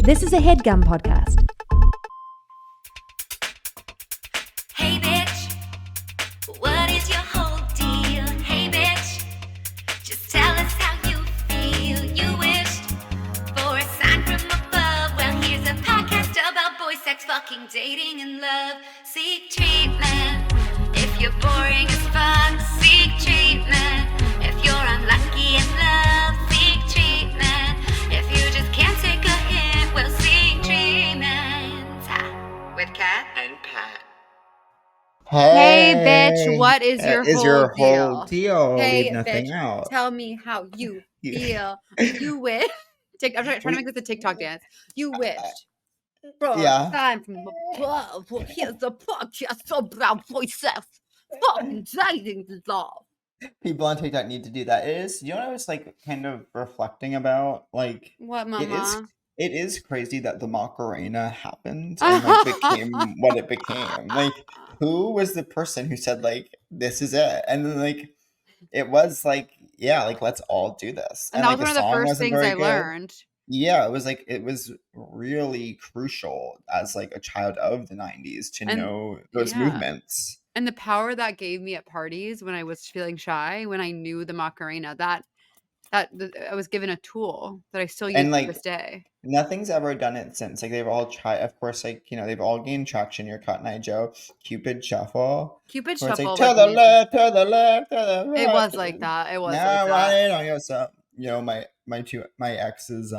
This is a Headgum podcast. Hey bitch, what is your whole deal? Hey bitch, just tell us how you feel. You wished for a sign from above. Well, here's a podcast about boy sex, fucking, dating, and love. Seek treatment if you're boring as fuck. Seek treatment if you're unlucky in love. Seek treatment if you just can't take a hint. Well, seek treatment. With Kat and Pat. Hey, bitch, what is your whole deal? Hey, Leave nothing bitch, out. tell me how you feel. You wish. I'm trying to make this a TikTok dance. You wished for Yeah. a sign from above. Well, here's the podcast about voices. Fucking dating love. People on TikTok need to do that. It is, you know what I was like kind of reflecting about? Like, What, mama? it is crazy that the Macarena happened and like became what it became. Like, who was the person who said like this is it? And then like it was like, yeah, like let's all do this. And that like was one of the the song first wasn't things very I good. learned. Yeah, it was really crucial as like a child of the 90s to know those movements. And the power that gave me at parties when I was feeling shy, when I knew the Macarena, that I was given a tool that I still use And to like this day. nothing's ever done it since. Like they've all tried, of course, like they've all gained traction. Your Cotton Eye Joe, Cupid Shuffle. Cupid Where it's Shuffle like to was the amazing. left, to the left, to the right. It was like that. It was now like that. I know you. So my ex's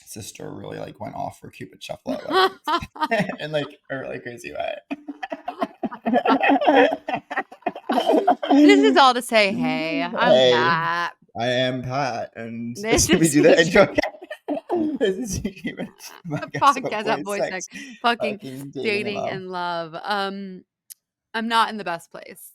sister really like went off for Cupid Shuffle at weddings. In like a really crazy way. This is all to say, hey, I'm Pat. I am Pat, and This we is do that intro. the This is podcast about boy sex, fucking dating dating and love. I'm not in the best place.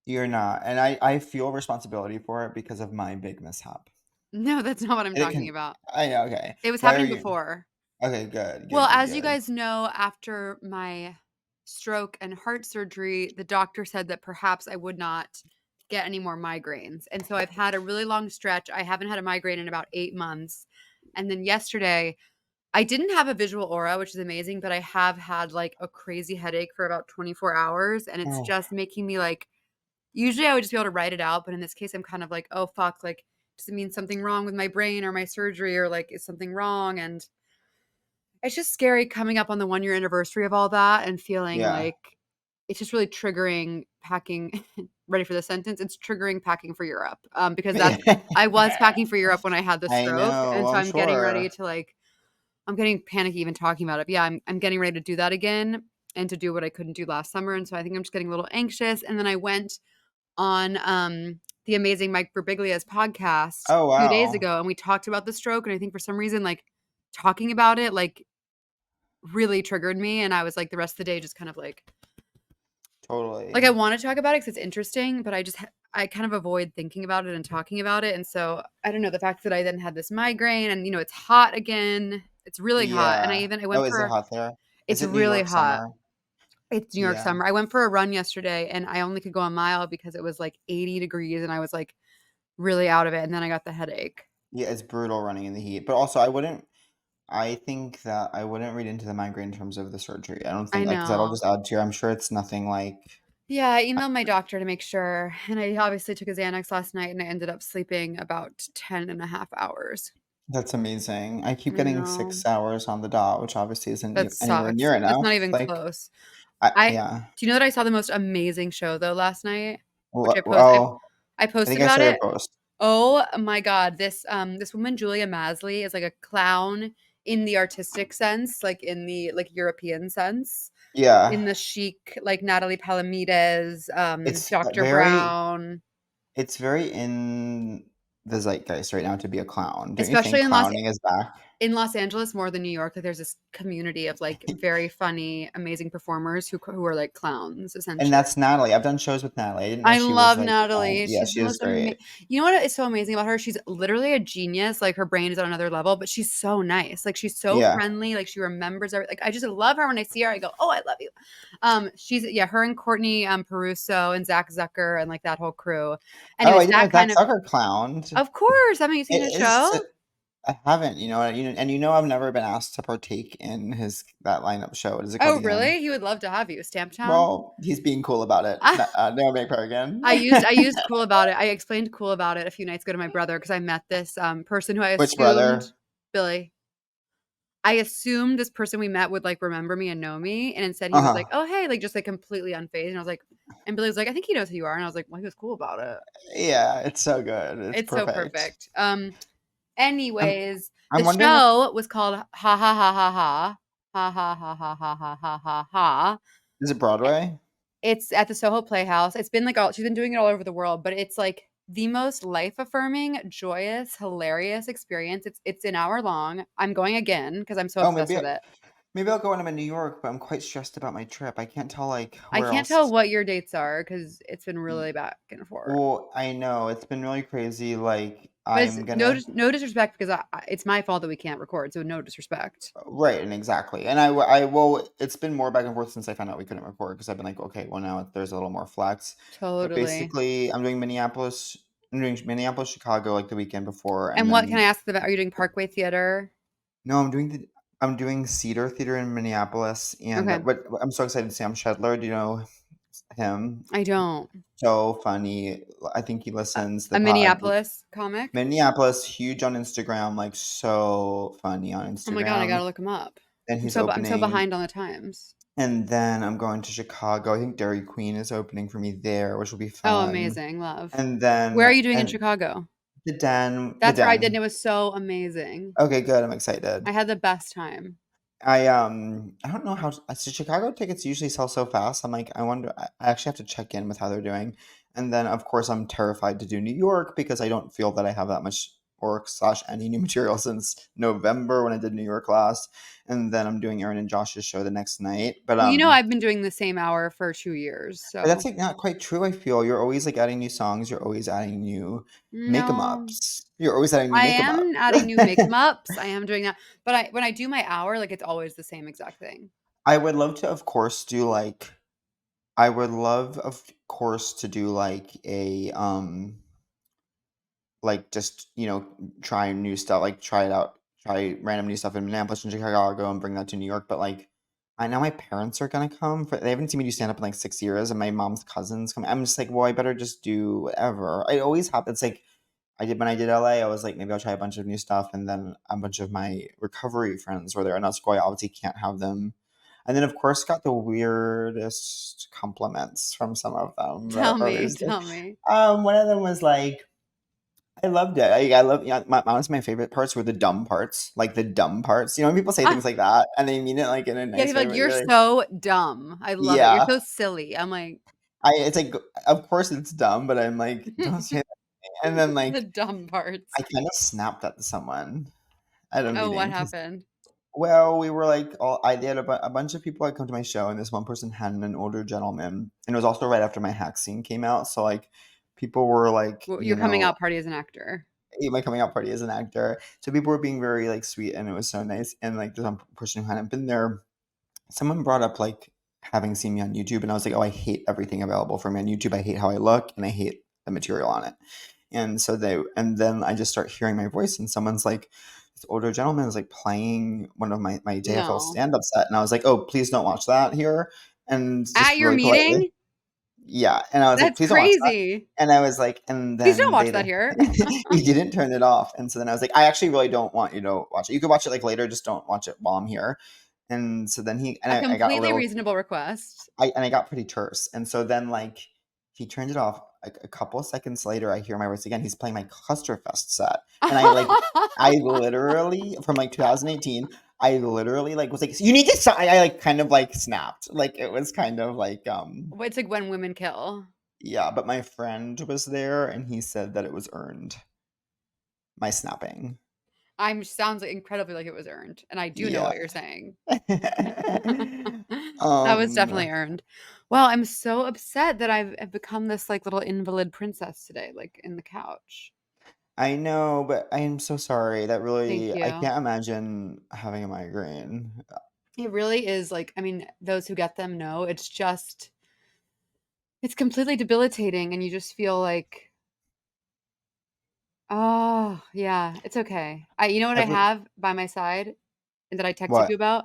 You're not, and I feel responsibility for it because of my big mishap. No, that's not what I'm And talking about. I know, okay. It was Why happening are you- before. Okay, good. Well, good, as you good. guys know, after my stroke and heart surgery, the doctor said that perhaps I would not get any more migraines. And so I've had a really long stretch. I haven't had a migraine in about 8 months. And then yesterday, I didn't have a visual aura, which is amazing, but I have had like a crazy headache for about 24 hours. And it's just making me like, usually I would just be able to write it out. But in this case, I'm kind of like, oh, fuck, like, does it mean something wrong with my brain or my surgery, or like, is something wrong? And it's just scary coming up on the 1-year anniversary of all that and feeling like it's just really triggering packing. Ready for the sentence? It's triggering packing for Europe because I was packing for Europe when I had the I stroke, know, and so I'm getting ready sure. to I'm getting panicky even talking about it. But yeah, I'm getting ready to do that again and to do what I couldn't do last summer, and so I think I'm just getting a little anxious. And then I went on the amazing Mike Birbiglia's podcast a few days ago, and we talked about the stroke, and I think for some reason talking about it really triggered me, and I was like the rest of the day just kind of Totally. I want to talk about it because it's interesting, but I kind of avoid thinking about it and talking about it. And so I don't know, the fact that I then had this migraine and it's hot again. It's really hot. And I went is it hot there? It's really hot. Summer? It's New York summer. I went for a run yesterday and I only could go a mile because it was 80 degrees and I was really out of it. And then I got the headache. Yeah, it's brutal running in the heat. But also I think that I wouldn't read into the migraine in terms of the surgery. I don't think because that'll just add to. I'm sure it's nothing like. Yeah, I emailed my doctor to make sure, and I obviously took a Xanax last night, and I ended up sleeping about 10 and a half hours. That's amazing. I keep getting 6 hours on the dot, which obviously isn't anywhere near enough. That's not even close. Do you know that I saw the most amazing show though last night? Which I posted about it. Oh my god, this woman Julia Masley is a clown in the artistic sense, in the European sense. Yeah. In the chic, Natalie Palamides, Dr. Brown. It's very in the zeitgeist right now to be a clown. Don't Especially you think clowning is back? In Los Angeles more than New York, there's this community of very funny, amazing performers who are clowns essentially. And that's Natalie. I've done shows with Natalie. I love Natalie. Yeah, she is great. You know what is so amazing about her? She's literally a genius. Her brain is on another level, but she's so nice. She's so friendly. She remembers everything. I just love her. When I see her, I go, "Oh, I love you." She's her and Courtney Peruso and Zach Zucker and that whole crew. Anyways, I didn't know Zach Zucker clowned. Of course, haven't you seen the show? I haven't, and I've never been asked to partake in that lineup show. What is it called Oh, again? really? He would love to have you. Stamptown? Well, he's being cool about it. No, make her again. I used cool about it. I explained cool about it a few nights ago to my brother because I met this person who I Which assumed brother? Billy. I assumed this person we met would like remember me and know me, and instead he was like, Uh-huh. "Oh, hey," like just like completely unfazed, and I was like, and Billy was like, "I think he knows who you are," and I was like, "Well, he was cool about it." Yeah, it's so good. It's It's so perfect. perfect. I'm Anyways, the I'm wondering if show was called Ha Ha Ha Ha Ha Ha Ha Ha Ha Ha Ha Ha Ha Ha. is it Broadway? It's at the Soho Playhouse. It's been like all she's been doing it all over the world, but it's like the most life-affirming, joyous, hilarious experience. It's an hour long. I'm going again because I'm so Oh, obsessed with it. maybe I'll go when I'm in New York, but I'm quite stressed about my trip. I can't tell like I where can't tell else. what your dates are because it's been really back and forth. Well, I know it's been really crazy. Like But it's I'm gonna no disrespect because it's my fault that we can't record, so no disrespect. right and exactly, and I will. It's been more back and forth since I found out we couldn't record because I've been like, okay, well now there's a little more flex. But Totally. basically, I'm doing Minneapolis. I'm doing Minneapolis, Chicago like the weekend before, and And what can I then ask about? Are you doing Parkway Theater? no, I'm doing Cedar Theater in Minneapolis, and Okay. what I'm so excited. Sam Shedler, do you know him? I don't. So funny. I think he listens the A pod. Minneapolis comic? Minneapolis, huge on Instagram, like so funny on Oh my god, I Instagram. gotta look him up. And he's I'm so opening. behind on the times. And then I'm going to Chicago. I think Dairy Queen is opening for me there, which will be Oh, fun. amazing, love. And Where are then you doing in and Chicago? the That's where I did, and Den. it was so amazing. Okay, good. I'm excited. I had the best time. I don't know how so Chicago tickets usually sell so fast. I'm like, I wonder. I actually have to check in with how they're doing. And then of course I'm terrified to do New York because I don't feel that I have that much work slash any new material since November when I did New York last. And then I'm doing Aaron and Josh's show the next night. Well, I've been doing the same hour for 2 years, But that's so like not quite true. I feel you're always like adding new songs. You're always adding new make 'em no. ups. You're always adding new I make 'em ups. am adding new make 'em ups. I am doing that. But when I do my hour, like, it's always the same exact thing. I would love to, of course, do like I would love, of course, to do like just try new stuff, like try it out, try random new stuff in Minneapolis and Chicago, and bring that to New York. But like, I know my parents are gonna come. They haven't seen me do stand up in like 6 years, and my mom's cousins come. I'm just like, well, I better just do whatever. I always have. It's like I did when I did LA. I was like, maybe I'll try a bunch of new stuff, and then a bunch of my recovery friends were there, and that's why I obviously can't have them. And then, of course, got the weirdest compliments from some of them. Tell me, Always, tell me. one of them was like, "I loved it. I love." Yeah, honestly, my favorite parts were the dumb parts, like the dumb parts. When people say Ah, things like that and they mean it like in a yeah, nice people are way, like, but "You're you're like, so dumb. I love it. You're yeah, so silly." I'm like, it's like, of course it's dumb, but I'm like, don't say that. And then the like, dumb parts. I kind of snapped at someone at a Oh, what meeting because happened? well, we were like all I did a bunch of people had come to my show, and this one person had an older gentleman, and it was also right after my hack scene came out, so like people were like, Well, your coming out party as an actor. my coming out party as an actor, so people were being very like sweet, and it was so nice. And like there's one person who hadn't been there. Someone brought up like having seen me on YouTube, and I was like, oh, I hate everything available for me on YouTube. I hate how I look, and I hate the material on it. And then I just start hearing my voice, and someone's like, this older gentleman is like playing one of my JFL No. stand-up set, and I was like, oh, please don't watch that here, and At just your really politely, meeting? yeah, and I was like, That's please don't watch that, crazy. and I was like, and Please don't then watch that here. he didn't turn it off, and so then I was like, I actually really don't want you to watch it. You could watch it like later, just don't watch it while I'm here. And so then A I got a completely little reasonable request. I got pretty terse, and so then, like, he turned it off. A couple of seconds later, I hear my voice again. He's playing my Clusterfest set, and I literally from like 2018, I literally like was like, "You need to stop." I like kind of like snapped, like it was kind of like It's like when women kill. yeah. But my friend was there, and he said that it was earned. My snapping, Sounds like incredibly like it was earned, and I do know yeah. what you're saying. That was definitely earned. Well, I'm so upset that I've become this like little invalid princess today, like in the couch. I know, but I am so sorry. That Thank really, I you. can't imagine having a migraine. It really is like, I mean, those who get them know it's completely debilitating, and you just feel like Oh, yeah, it's okay. You know what I Every have by my side and that I texted what? you about?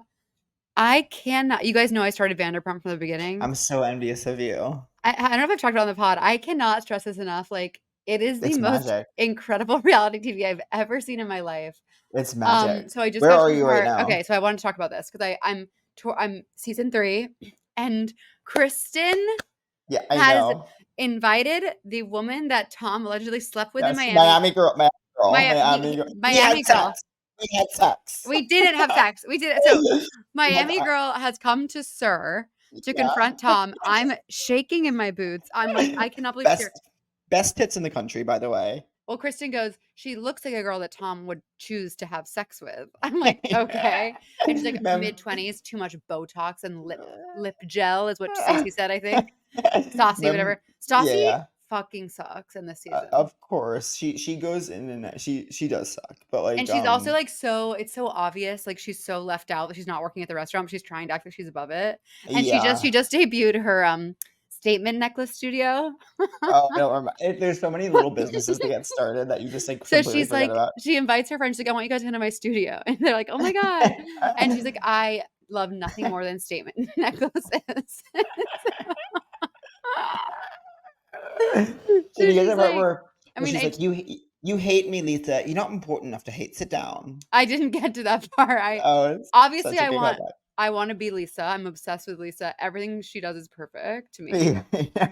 I cannot you guys know I started Vanderpump from the beginning. I'm so envious of you. I don't know if I've talked about it on the pod. I cannot stress this enough. Like, it is the It's most magic. incredible reality TV I've ever seen in my life. It's magic. So I just Where got are to the you right part. now? Okay, so I wanted to talk about this because I'm season 3, and Kristen Yeah, I has know. invited the woman that Tom allegedly slept with in Yes, Miami. Miami girl, Miami, Miami girl. We Miami had girl. sex. We had sex. We didn't have sex. We did it. So We had, Miami girl has come to Sir to yeah. confront Tom. I'm shaking in my boots. I'm like, I cannot believe she's here. Best tits in the country, by the way. Well, Kristen goes, she looks like a girl that Tom would choose to have sex with. I'm like, okay. And she's like Mem- mid-20s, too much Botox and lip gel is what Stacey said, I think. Stassi, Mem- whatever. yeah, Stassi yeah. fucking sucks in this season. Of course, she goes in and she does suck, but like And she's also like it's so obvious, like she's so left out that she's not working at the restaurant, but she's trying to act like she's above it. And yeah. she just debuted her statement necklace studio. Oh, I don't remember. There's so many little businesses that get started that you just like So completely she's forget like, about. she invites her friends, she's like, I want you guys to come to my studio. And they're like, oh my God. And she's like, I love nothing more than statement necklaces. Did So you get she's the part like, where I mean, she's like, you hate me, Lisa. You're not important enough to hate. Sit down. I didn't get to that part. Oh, it's Obviously such a good comeback. I want to be Lisa. I'm obsessed with Lisa. Everything she does is perfect to me. Yeah.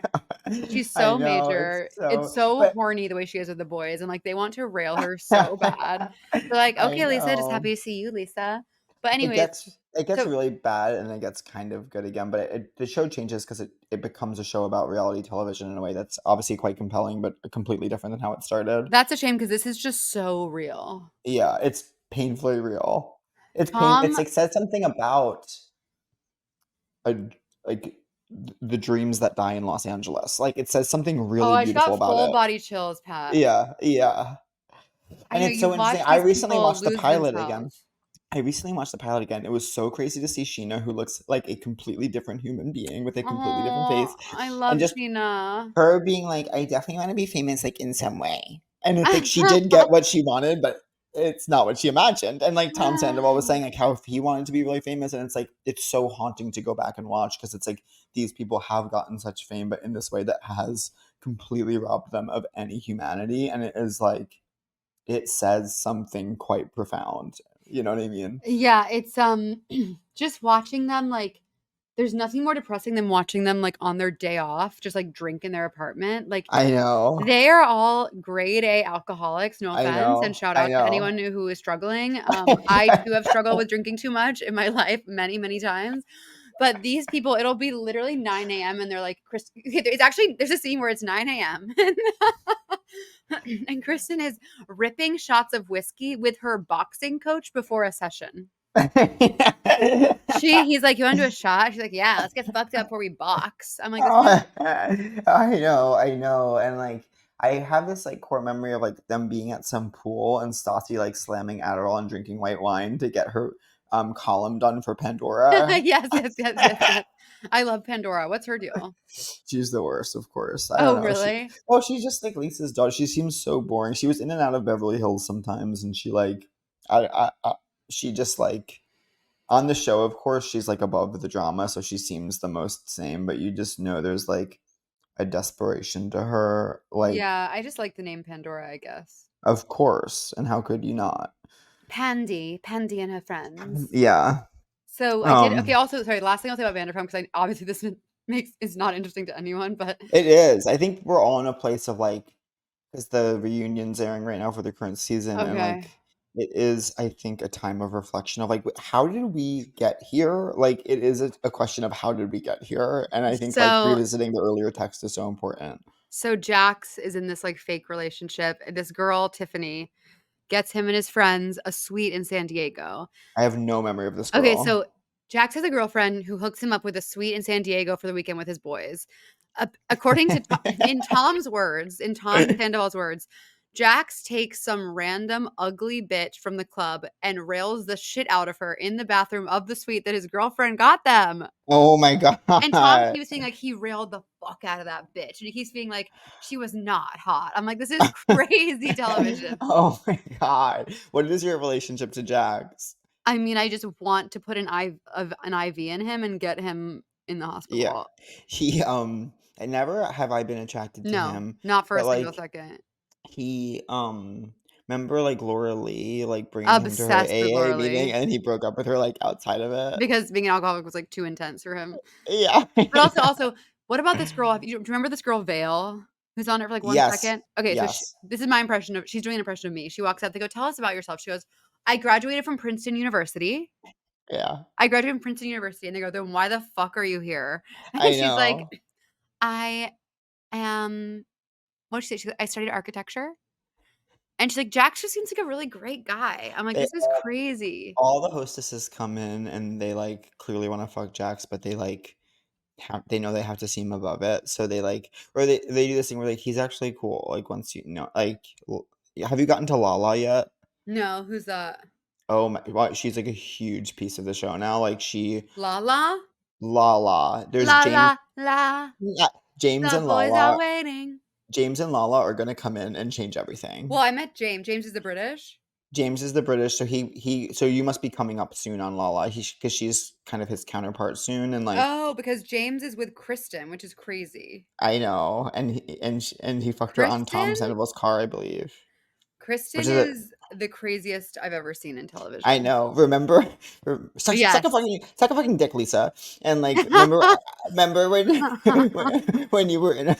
She's I so know it's major. It's so, so but horny the way she is with the boys, and like they want to rail her so bad. They're like, I "Okay, Lisa, just know happy to see you, Lisa." But it anyways, gets so really bad and it gets kind of good again. But the show changes because it becomes a show about reality television in a way that's obviously quite compelling, but completely different than how it started. that's a shame because this is just so real. Yeah, it's painfully real. It's Tom, like said something about a like the dreams that die in Los Angeles. Like it says something oh, really I just beautiful got about full it. body chills, Pat. Yeah, yeah. I And know it's you so interesting. watch I these recently people watched the lose pilot again. themselves. I recently watched the pilot again. It was so crazy to see Sheena, who looks like a completely different human being with a completely different face, Oh, I and love just Sheena. her being like, "I definitely want to be famous, like in some way." And it's like she did get what she wanted, but it's not what she imagined. And like Tom Sandoval was saying, like how he wanted to be really famous, and it's like it's so haunting to go back and watch because it's like these people have gotten such fame, but in this way that has completely robbed them of any humanity, and it is like it says something quite profound. You know what I mean? Yeah, it's just watching them like there's nothing more depressing than watching them like on their day off, just like drink in their apartment. Like I know. they are all grade A alcoholics, no I offense, and know. shout I out to know. anyone who is struggling. I too have struggled with drinking too much in my life many, many times. But these people, it'll be literally 9 a.m. and they're like, Chris, it's actually, there's a scene where it's 9 a.m. and Kristen is ripping shots of whiskey with her boxing coach before a session. He's like, you want to do a shot? She's like, yeah, let's get fucked up before we box. I'm like, this is I know. And like I have this like core memory of like them being at some pool and Stassi like slamming Adderall and drinking white wine to get her column done for Pandora. yes. I love Pandora. What's her deal? She's the worst, of course. I don't Oh, know. really? She's just like Lisa's daughter. She seems so boring. She was in and out of Beverly Hills sometimes, and she like, she just like on the show. Of course, she's like above the drama, so she seems the most same. But you just know there's like a desperation to her. Like, Yeah, I just like the name Pandora, I guess. of course, and how could you not? Pandy and her friends. Yeah. So I did. Okay. Also, sorry. Last thing I'll say about Vanderpump because obviously this is not interesting to anyone, but It is. I think we're all in a place of like, because the reunion's airing right now for the current season, and like, okay. it is, I think, a time of reflection of like, how did we get here? Like, it is a question of how did we get here? And I think like So revisiting the earlier text is so important. Jax is in this like fake relationship. This girl Tiffany gets him and his friends a suite in San Diego. I have no memory of this Okay, girl. so Jax has a girlfriend who hooks him up with a suite in San Diego for the weekend with his boys. According to in Tom's words, in Tom Sandoval's words, Jax takes some random ugly bitch from the club and rails the shit out of her in the bathroom of the suite that his girlfriend got them. Oh my And Tom god. keeps saying, like, he railed the fuck out of that bitch. And he keeps being like, she was not hot. I'm like, this is crazy television. Oh my god. What is your relationship to Jax? I mean, I just want to put an IV in him and get him in the Yeah. hospital. He I never have I been attracted to No, him, not for a but single like second. he remember like Laura Lee like bringing him to her Obsessed with AA Laura meeting Lee and then he broke up with her like outside of it. because being an alcoholic was like too intense for him. Yeah. But also, what about this girl? Do you remember this girl Vale, who's on it for like 1 Yes. second? Okay, so Yes. this is my impression of. She's doing an impression of me. She walks up. They go, "Tell us about yourself." She goes, "I graduated from Princeton University. Yeah. I graduated from Princeton University." And they go, "Then why the fuck are you here?" And I she's like, know. "I am." What did she say? She's like, "I studied architecture." And she's like, "Jax just seems like a really great guy." I'm like, They "This is crazy." all the hostesses come in and they like clearly want to fuck Jax, but they like they know they have to seem above it, so they like or they do this thing where like he's actually cool. Like once you know, like have you gotten to Lala yet? No, who's that? Oh my, well, she's like a huge piece of the show now. Like Lala, Lala. There's la la la. Yeah, James The and boys are Lala. waiting. James and Lala are gonna come in and change Well, everything. I met James. James is the British. James is the British, so so you must be coming up soon on Lala. Because she's kind of his counterpart soon, and like Oh, because James is with Kristen, which is crazy. I know, and he fucked her on Tom Kristen? Sandoval's car, I believe. Which Kristen is a is the craziest I've ever seen in I television. know. Remember, suck Yes. a fucking dick, Lisa. And like, remember when when you were in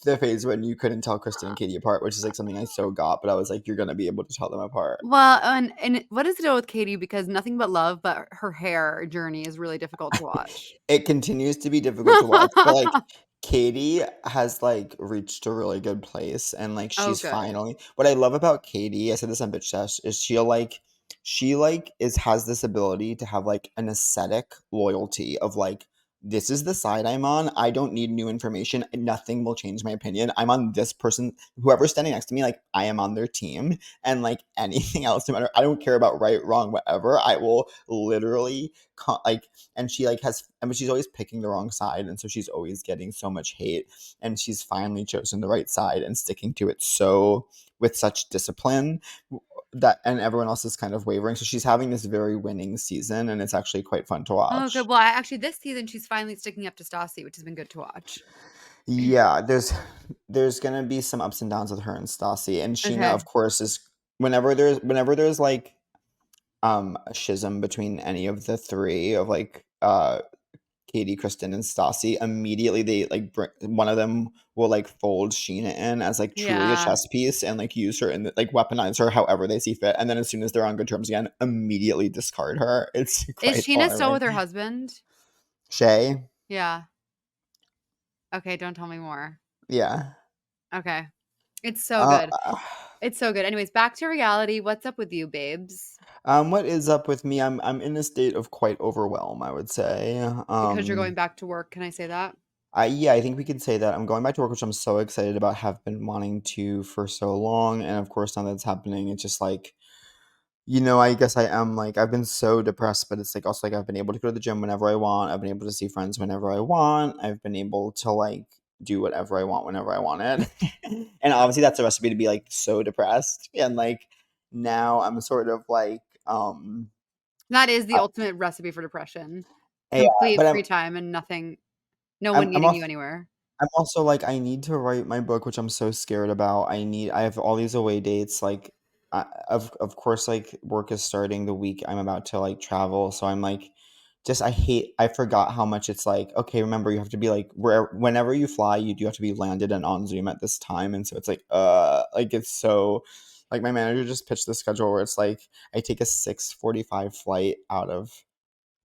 the phase when you couldn't tell Kristen and Katie apart, which is like something I so got, but I was like, you're gonna be able to tell them apart. Well, and what is the deal with Katie? Because nothing but love, but her hair journey is really difficult to watch. It continues to be difficult to watch, but like Katie has like reached a really good place and like Oh, she's good. finally what I love about Katie, I said this on Bitch Sesh, is she like is has this ability to have like an aesthetic loyalty of like this is the side I'm on. I don't need new information. Nothing will change my opinion. I'm on this person, whoever's standing next to me, like I am on their team. And like anything else, no matter, I don't care about right, wrong, whatever. I will literally like and she like has I mean she's always picking the wrong side and so she's always getting so much hate and she's finally chosen the right side and sticking to it so with such discipline that and everyone else is kind of wavering so she's having this very winning season and it's actually quite fun to Oh, good. watch. Well, actually, this season she's finally sticking up to Stassi, which has been good to watch. Yeah, there's gonna be some ups and downs with her and Stassi and Sheena Okay. of course is whenever there's like a schism between any of the three of like Katie, Kristen, and Stassi, immediately they like one of them will like fold Sheena in as like truly a Yeah. chess piece and like use her and like weaponize her however they see fit. And then as soon as they're on good terms again, immediately discard her. It's Is quite Sheena still alarming. with her husband? Shay, Yeah. Okay, don't tell me more. yeah. Okay. It's so Uh, good. It's so good. Anyways, back to reality. What's up with you, babes? what is up with me? I'm in a state of quite overwhelm, I would say. Because you're going back to work. Can I say that? I think we could say that I'm going back to work, which I'm so excited about. Have been wanting to for so long, and of course now that's happening, it's just like I guess I am like I've been so depressed, but it's like also like I've been able to go to the gym whenever I want. I've been able to see friends whenever I want. I've been able to like do whatever I want whenever I want it. And obviously that's a recipe to be like so depressed. And like now I'm sort of like That is the I, ultimate recipe for depression. yeah, Complete but free time and nothing, no I'm one I'm needing also you anywhere. I'm also like I need to write my book, which I'm so scared about. I have all these away dates. Like, of course, like work is starting the week I'm about to like travel. So I'm like, just I forgot how much it's like. Okay, remember you have to be like whenever you fly, you do have to be landed and on Zoom at this time. And so it's like it's so like my manager just pitched the schedule where it's like I take a 6:45 flight out of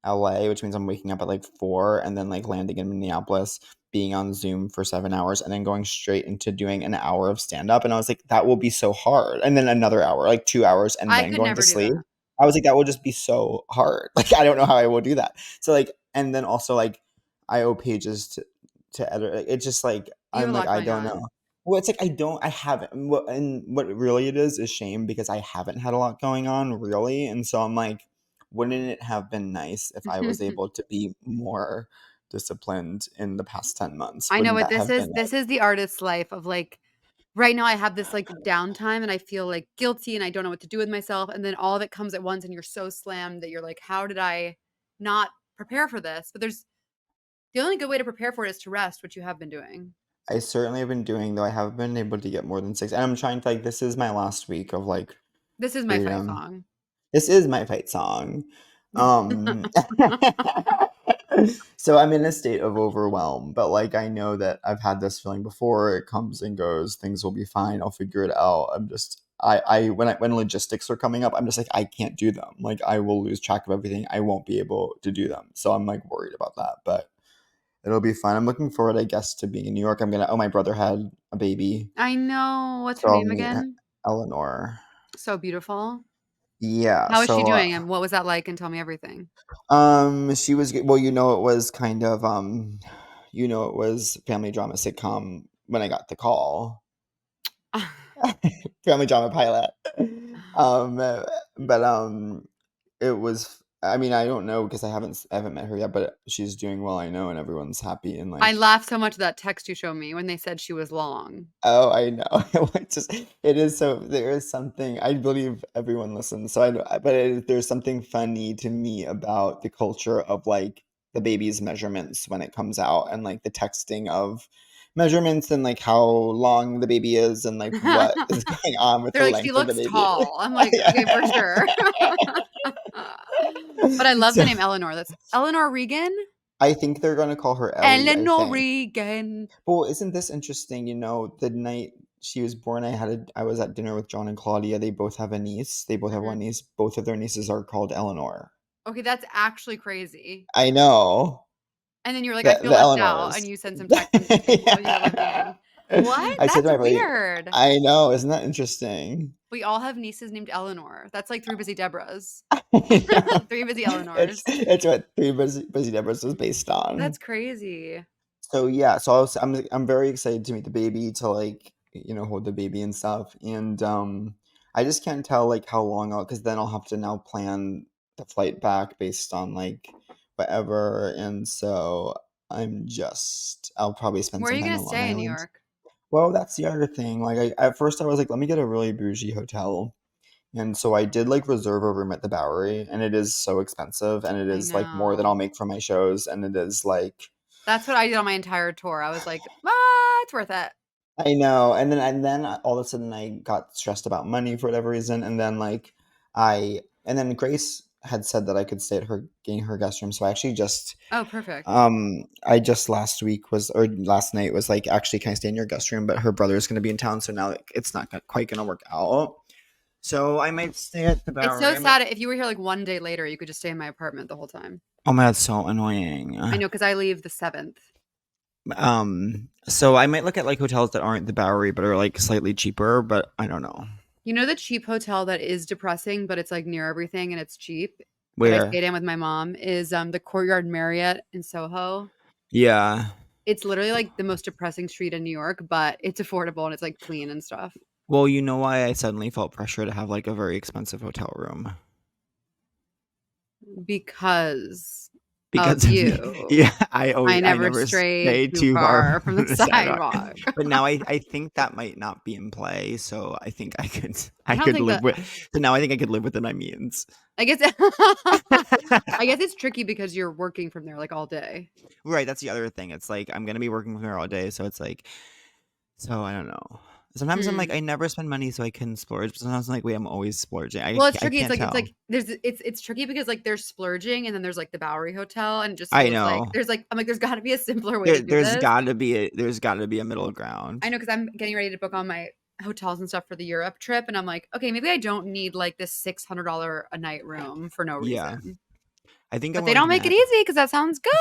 LA, which means I'm waking up at like 4 and then like landing in Minneapolis, being on Zoom for 7 hours, and then going straight into doing an hour of stand up. And I was like, that will be so hard. And then another hour, like 2 hours, and I then could going to never do sleep. that. I was like, that will just be so hard. Like, I don't know how I will do that. So, like, and then also, like, I owe pages to edit. Like, it's just like, You have I'm a like, lot I going don't know. on. Well, it's like I haven't, and what really it is shame because I haven't had a lot going on really, and so I'm like, wouldn't it have been nice if I was able to be more disciplined in the past 10 months? I know Wouldn't what that this have is. been This is the artist's life of like right now I have this like downtime and I feel like guilty and I don't know what to do with myself. And then all of it comes at once and you're so slammed that you're like, how did I not prepare for this? But there's the only good way to prepare for it is to rest, which you have been doing. I certainly have been doing, though I haven't been able to get more than 6, and I'm trying to, like, this is my last week of, like, This is my fight freedom. song. This is my fight song. Um, so I'm in a state of overwhelm, but, like, I know that I've had this feeling before, it comes and goes, things will be fine, I'll figure it out. I'm just when logistics are coming up, I'm just like, I can't do them. Like, I will lose track of everything, I won't be able to do them. So I'm, like, worried about that, but it'll be fun. I'm looking forward, I guess, to being in New York. My brother had a baby, I know. What's her so I'll name meet again? Eleanor. So beautiful. Yeah, How is she so, doing and what was that like? And tell me everything. she was well, it was kind of, it was family drama sitcom when I got the call. Family drama pilot. Um, but, it was I mean, I don't know because I haven't met her yet, but she's doing well, I know, and everyone's happy and, I like, laughed so much at that text you showed me when they said she was long. oh, I know. It is so there is something I believe everyone listens, so there's something funny to me about the culture of, like, the baby's measurements when it comes out and, like, the texting of measurements and, like, how long the baby is and, like, what is going on with They're the like, "She length of the looks baby. tall." I'm like, "Okay, for sure." But I love the So, name Eleanor. That's Eleanor Regan? I think they're gonna call her Ellie, I Eleanor think. Regan. Well, isn't this interesting? The night she was born, I was at dinner with John and Claudia. They both have a niece. They both have Mhm. one niece. Both of their nieces are called Eleanor. Okay, that's actually crazy. I know. And then you're like, "I feel The left out," and Eleanors. you send some text messages to people you love meeting. What? I said to That's my buddy, weird. I know, isn't that interesting? We all have nieces named Eleanor. That's like 3 busy Debras. I know. 3 busy It's Eleanors. it's what Three Busy Deborahs was based on. That's crazy. So yeah, so I'm very excited to meet the baby, to, like, hold the baby and stuff, and I just can't tell, like, how long because then I'll have to now plan the flight back based on, like, whatever, and so I'll probably spend Where are some you time gonna on Long stay in New Island. York? Well, that's the other thing. Like, at first I was like, let me get a really bougie hotel, and so I did, like, reserve a room at the Bowery, and it is so expensive, and it I is, like, more than I'll know. make from my shows, and it is like That's what I did on my entire tour. I was like, "Ah, it's worth it." I know, and then all of a sudden I got stressed about money for whatever reason, and then, like, and then Grace had said that I could stay at her getting her guest room, so I actually just Oh, perfect. I just last night was like, actually, can I stay in your guest room? But her brother is going to be in town, so now, like, it's not quite going to work out. So I might stay at the It's so Bowery. sad. If you were here like one day later, you could just stay in my apartment the whole time. Oh my god, so annoying. I know because I leave the 7th. So I might look at, like, hotels that aren't the Bowery but are, like, slightly cheaper, but I don't know. You know the cheap hotel that is depressing, but it's like near everything and it's cheap that I Where? stayed in with my mom is the Courtyard Marriott in Soho. Yeah. It's literally like the most depressing street in New York, but it's affordable and it's like clean and stuff. Well, you know why I suddenly felt pressure to have, like, a very expensive hotel room? Because Because of of me. you. Yeah, I I never never strayed stay too too far far from from the the sidewalk. sidewalk. But now I think that might not be in play, so I think I could I I don't could think live that with so now I think I could live within my means. I guess I guess it's tricky because you're working from there like all day. Right, that's the other thing. It's like I'm gonna be working from there all day, so it's like so I don't know. Sometimes I'm like, Hmm. I never spend money so I can splurge, but sometimes I'm like, wait, I'm always splurging. Well, it's I tricky. can't It's tell. like it's tricky because like there's splurging and then there's like the Bowery Hotel and it just I feels like know. I'm like there's got to be a simpler way to do this. There's gotta be a middle ground. I know because I'm getting ready to book all my hotels and stuff for the Europe trip, and I'm like, okay, maybe I don't need like this $600 a night room for no Yeah. reason. I think I'm But they going don't to make it easy because that sounds good.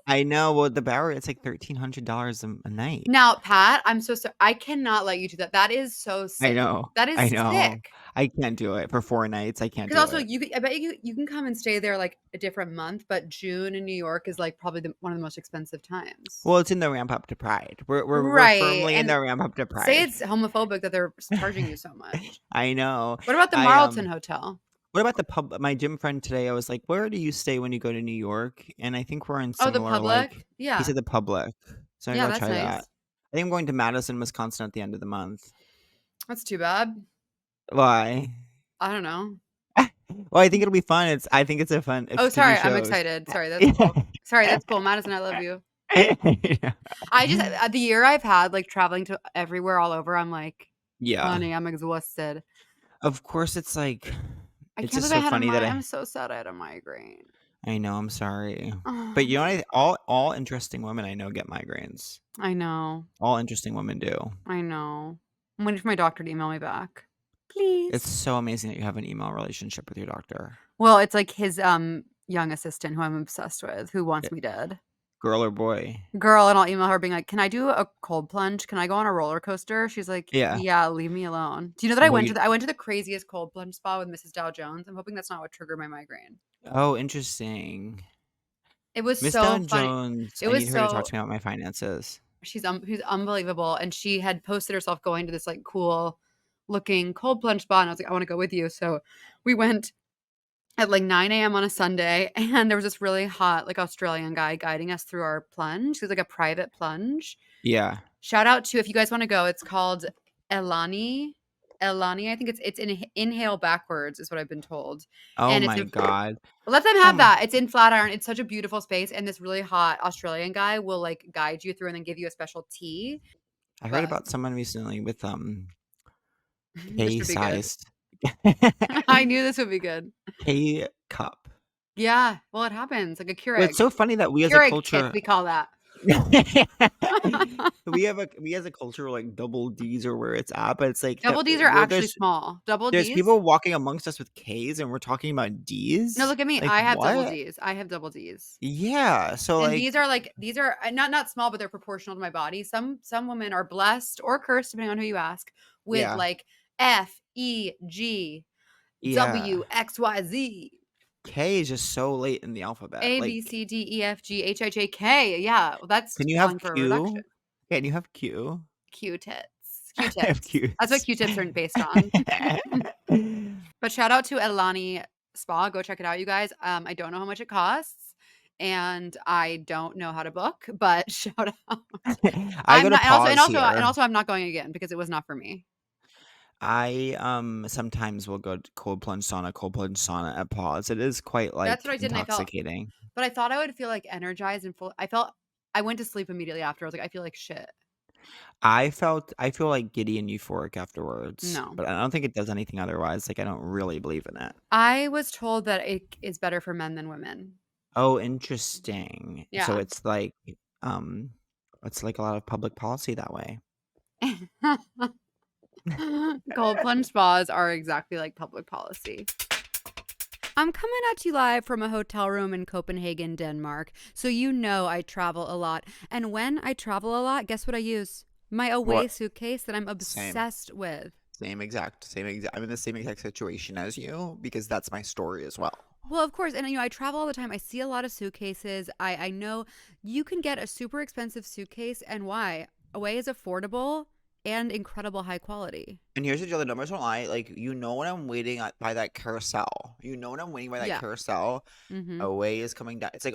I know. Well, the Bowery, it's like $1,300 a night. Now, Pat, I'm so sorry. I cannot let you do that. That is so I sick. know. That is I know. sick. I can't do it for 4 nights. I can't Because do also, it. I bet you can come and stay there like a different month, but June in New York is like probably one of the most expensive times. Well, it's in the ramp up to Pride. We're Right. firmly in And the ramp up to say Pride. it's homophobic that they're charging you so much. I know. What about the I Marlton Hotel? What about the pub? My gym friend today, I was like, "Where do you stay when you go to New York?" And I think we're in Oh, the similar, Public? he Yeah. said the Public. So I Yeah, gotta that's try that. nice. I think I'm going to Madison, Wisconsin at the end of the month. That's too bad. Why? I don't know. Well, I think it'll be fun. I think it's a fun. Oh, It's 2 new sorry. I'm shows. excited. Sorry, that's cool. Sorry, that's cool. Madison, I love you. I just the year I've had like traveling to everywhere all over, I'm like, Yeah. honey, I'm exhausted. Of course, it's like I it's can't just believe I so had a funny that I'm so sad I had a migraine. I know. I'm sorry, Oh, but you know, all interesting women I know get migraines. I know. All interesting women do. I know. I'm waiting for my doctor to email me back. It's Please. so amazing that you have an email relationship with your doctor. Well, it's like his young assistant who I'm obsessed with, who wants me dead. Girl or boy? Girl, and I'll email her being like, "Can I do a cold plunge? Can I go on a roller coaster?" She's like, Yeah. "Yeah, leave me alone." Do you know that Well, I went to the craziest cold plunge spa with Mrs. Dow Jones? I'm hoping that's not what triggered my migraine. oh, interesting. It was Miss so Dawn funny. Jones, It I need was her to talk so to me about my finances. she's unbelievable, and she had posted herself going to this like cool looking cold plunge spa, and I was like, "I want to go with you." So we went at like 9 a.m. on a Sunday, and there was this really hot like Australian guy guiding us through our plunge. It was like a private plunge. Yeah. Shout out to if you guys want to go. It's called Elani. Elani, I think it's in inhale backwards is what I've been told. Oh And it's my in god. let them Oh have my that. It's in Flatiron. It's such a beautiful space, and this really hot Australian guy will like guide you through and then give you a special tea. I heard But about someone recently with this should be good. K-sized I knew this would be good. K cup. Yeah. Well, it happens like a Well, it's Keurig. so funny that we as a Keurig culture tip, we call that. we as a culture like double D's are where it's at, but it's like Double D's are actually small. Double there's D's. people walking amongst us with K's and we're talking about D's. No, look at me. Like I have double what? D's. I have double D's. Yeah. So And like these are not small, but they're proportional to my body. Some women are blessed or cursed, depending on who you ask, with yeah. like F, E, G, Yeah. W, X, Y, Z, K is just so late in the alphabet. A, like, B, C, D, E, F, G, H, I, J, K. Yeah, well, that's can you have calling for a Q? reduction. Can you have Q? Q-tits. I have Q-tips. Q's. That's what Q-tips are based on. But shout out to Elani Spa. Go check it out, you guys. I don't know how much it costs, and I don't know how to book, but shout out. I go to pause and here. also I'm not going again because it was not for me. I sometimes will go to cold plunge sauna at pause. It is quite like That's what I did, and intoxicating. But I thought I would feel like energized and full. I went to sleep immediately after. I was like, I feel like shit. I feel like giddy and euphoric afterwards. No. But I don't think it does anything otherwise. Like I don't really believe in it. I was told that it is better for men than women. Oh, interesting. Yeah. So it's like a lot of public policy that way. Cold plunge spas are exactly like public policy. I'm coming at you live from a hotel room in Copenhagen, Denmark. So you know I travel a lot. And when I travel a lot, guess what I use? My away suitcase that I'm obsessed with. Same exact. I'm in the same exact situation as you because that's my story as well. Well, of course. And, I travel all the time. I see a lot of suitcases. I know you can get a super expensive suitcase. And why? Away is affordable and incredible high quality. And here's the deal, the numbers don't lie. Like, when I'm waiting by that carousel. When I'm waiting by that carousel, Away is coming down. It's like,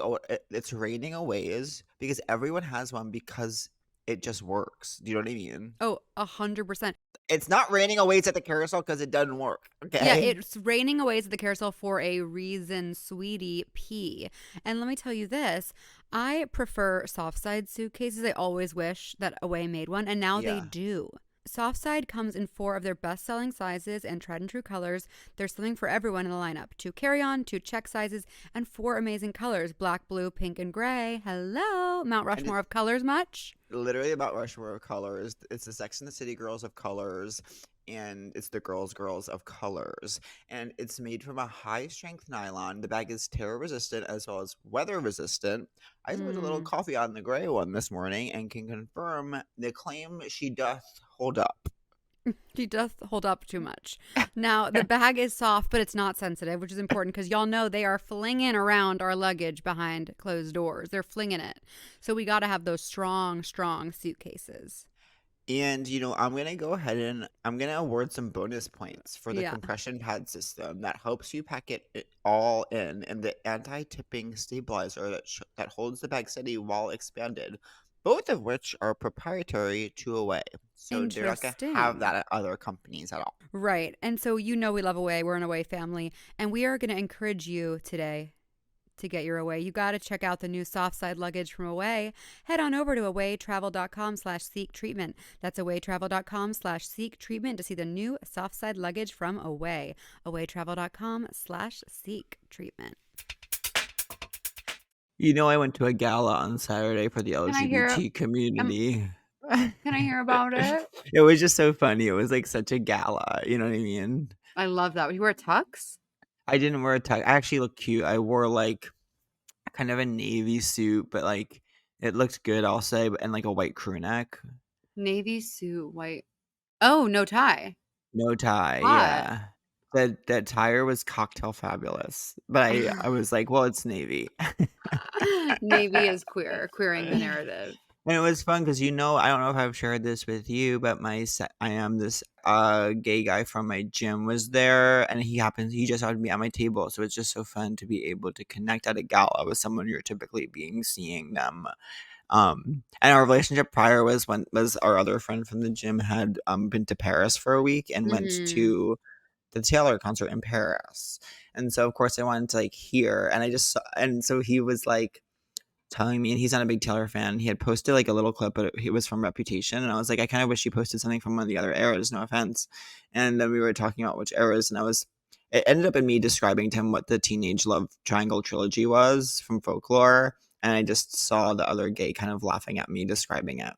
it's raining Aways because everyone has one because it just works. Do you know what I mean? Oh, 100%. It's not raining Aways at the carousel because it doesn't work. Okay. Yeah, it's raining Aways at the carousel for a reason, sweetie pea. And let me tell you this. I prefer soft side suitcases. I always wish that Away made one, and now they do. Softside comes in 4 of their best-selling sizes and tried and true colors. There's something for everyone in the lineup. 2 carry-on, 2 check sizes, and 4 amazing colors. Black, blue, pink, and gray. Hello. Mount Rushmore of colors much? literally about Rush Hour Colors. It's the Sex and the City Girls of Colors, and it's the Girls of Colors. And it's made from a high-strength nylon. The bag is tear-resistant as well as weather-resistant. I spilled a little Mm. coffee on the gray one this morning and can confirm the claim she doth hold up. She does hold up too much. Now, the bag is soft, but it's not sensitive, which is important because y'all know they are flinging around our luggage behind closed doors. They're flinging it. So we got to have those strong, strong suitcases. And, I'm going to go ahead and I'm going to award some bonus points for the Yeah. compression pad system that helps you pack it all in, and the anti-tipping stabilizer that holds the bag steady while expanded, both of which are proprietary to Away. So they're not going to have Interesting. that at other companies at all. Right. And so we love Away. We're an Away family. And we are going to encourage you today to get your Away. You got to check out the new soft side luggage from Away. Head on over to awaytravel.com/seek treatment. That's awaytravel.com/seek treatment to see the new soft side luggage from Away. awaytravel.com/seek treatment. I went to a gala on Saturday for the I hear- LGBT community. Can I hear about it? It was just so funny. It was like such a gala. You know what I mean? I love that. You wear tux? I didn't wear a tux. I actually looked cute. I wore like kind of a navy suit, but like it looked good, I'll say, and like a white crew neck. Navy suit, white. Oh, no tie. No tie, Hot. yeah. That tire was cocktail fabulous. But I was like, well, it's navy. Navy is queering the narrative. And it was fun because I don't know if I've shared this with you, but I am this gay guy from my gym was there, and he just happened to be at my table, so it's just so fun to be able to connect at a gala with someone you're typically seeing them. And our relationship prior was our other friend from the gym had been to Paris for a week and went to the Taylor concert in Paris, and so of course I wanted to like hear, and so he was like telling me, and he's not a big Taylor fan. He had posted like a little clip, but it was from Reputation, and I was like, I kind of wish he posted something from one of the other eras. No offense. And then we were talking about which eras, and it ended up in me describing to him what the Teenage Love Triangle trilogy was from Folklore, and I just saw the other gay kind of laughing at me describing it.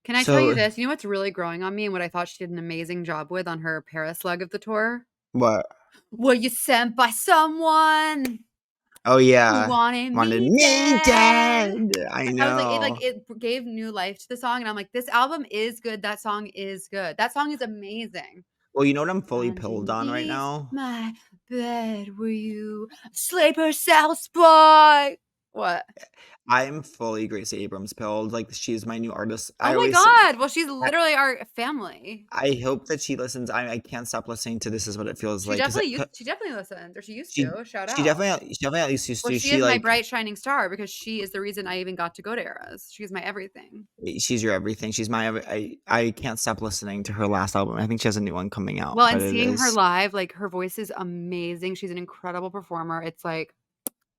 Can I tell you this? You know what's really growing on me and what I thought she did an amazing job with on her Paris leg of the tour? What? Were you sent by someone? Oh yeah, Who wanted me me dead. I know. I was like, it gave new life to the song, and I'm like, this album is good. That song is good. That song is amazing. Well, you know what I'm fully pilled on right now? My bed, were you sleep herself, boy? What? I'm fully Grace Abrams pilled. Like, she's my new artist. Oh my god! Well, she's literally our family. I hope that she listens. I can't stop listening to This Is What It Feels Like. She definitely listens, or she used to. Shout out. She definitely at least used to. Well, she is my bright shining star because she is the reason I even got to go to Eras. She's my everything. She's your everything. She's my. I can't stop listening to her last album. I think she has a new one coming out. Well, and seeing her live, like her voice is amazing. She's an incredible performer. It's like,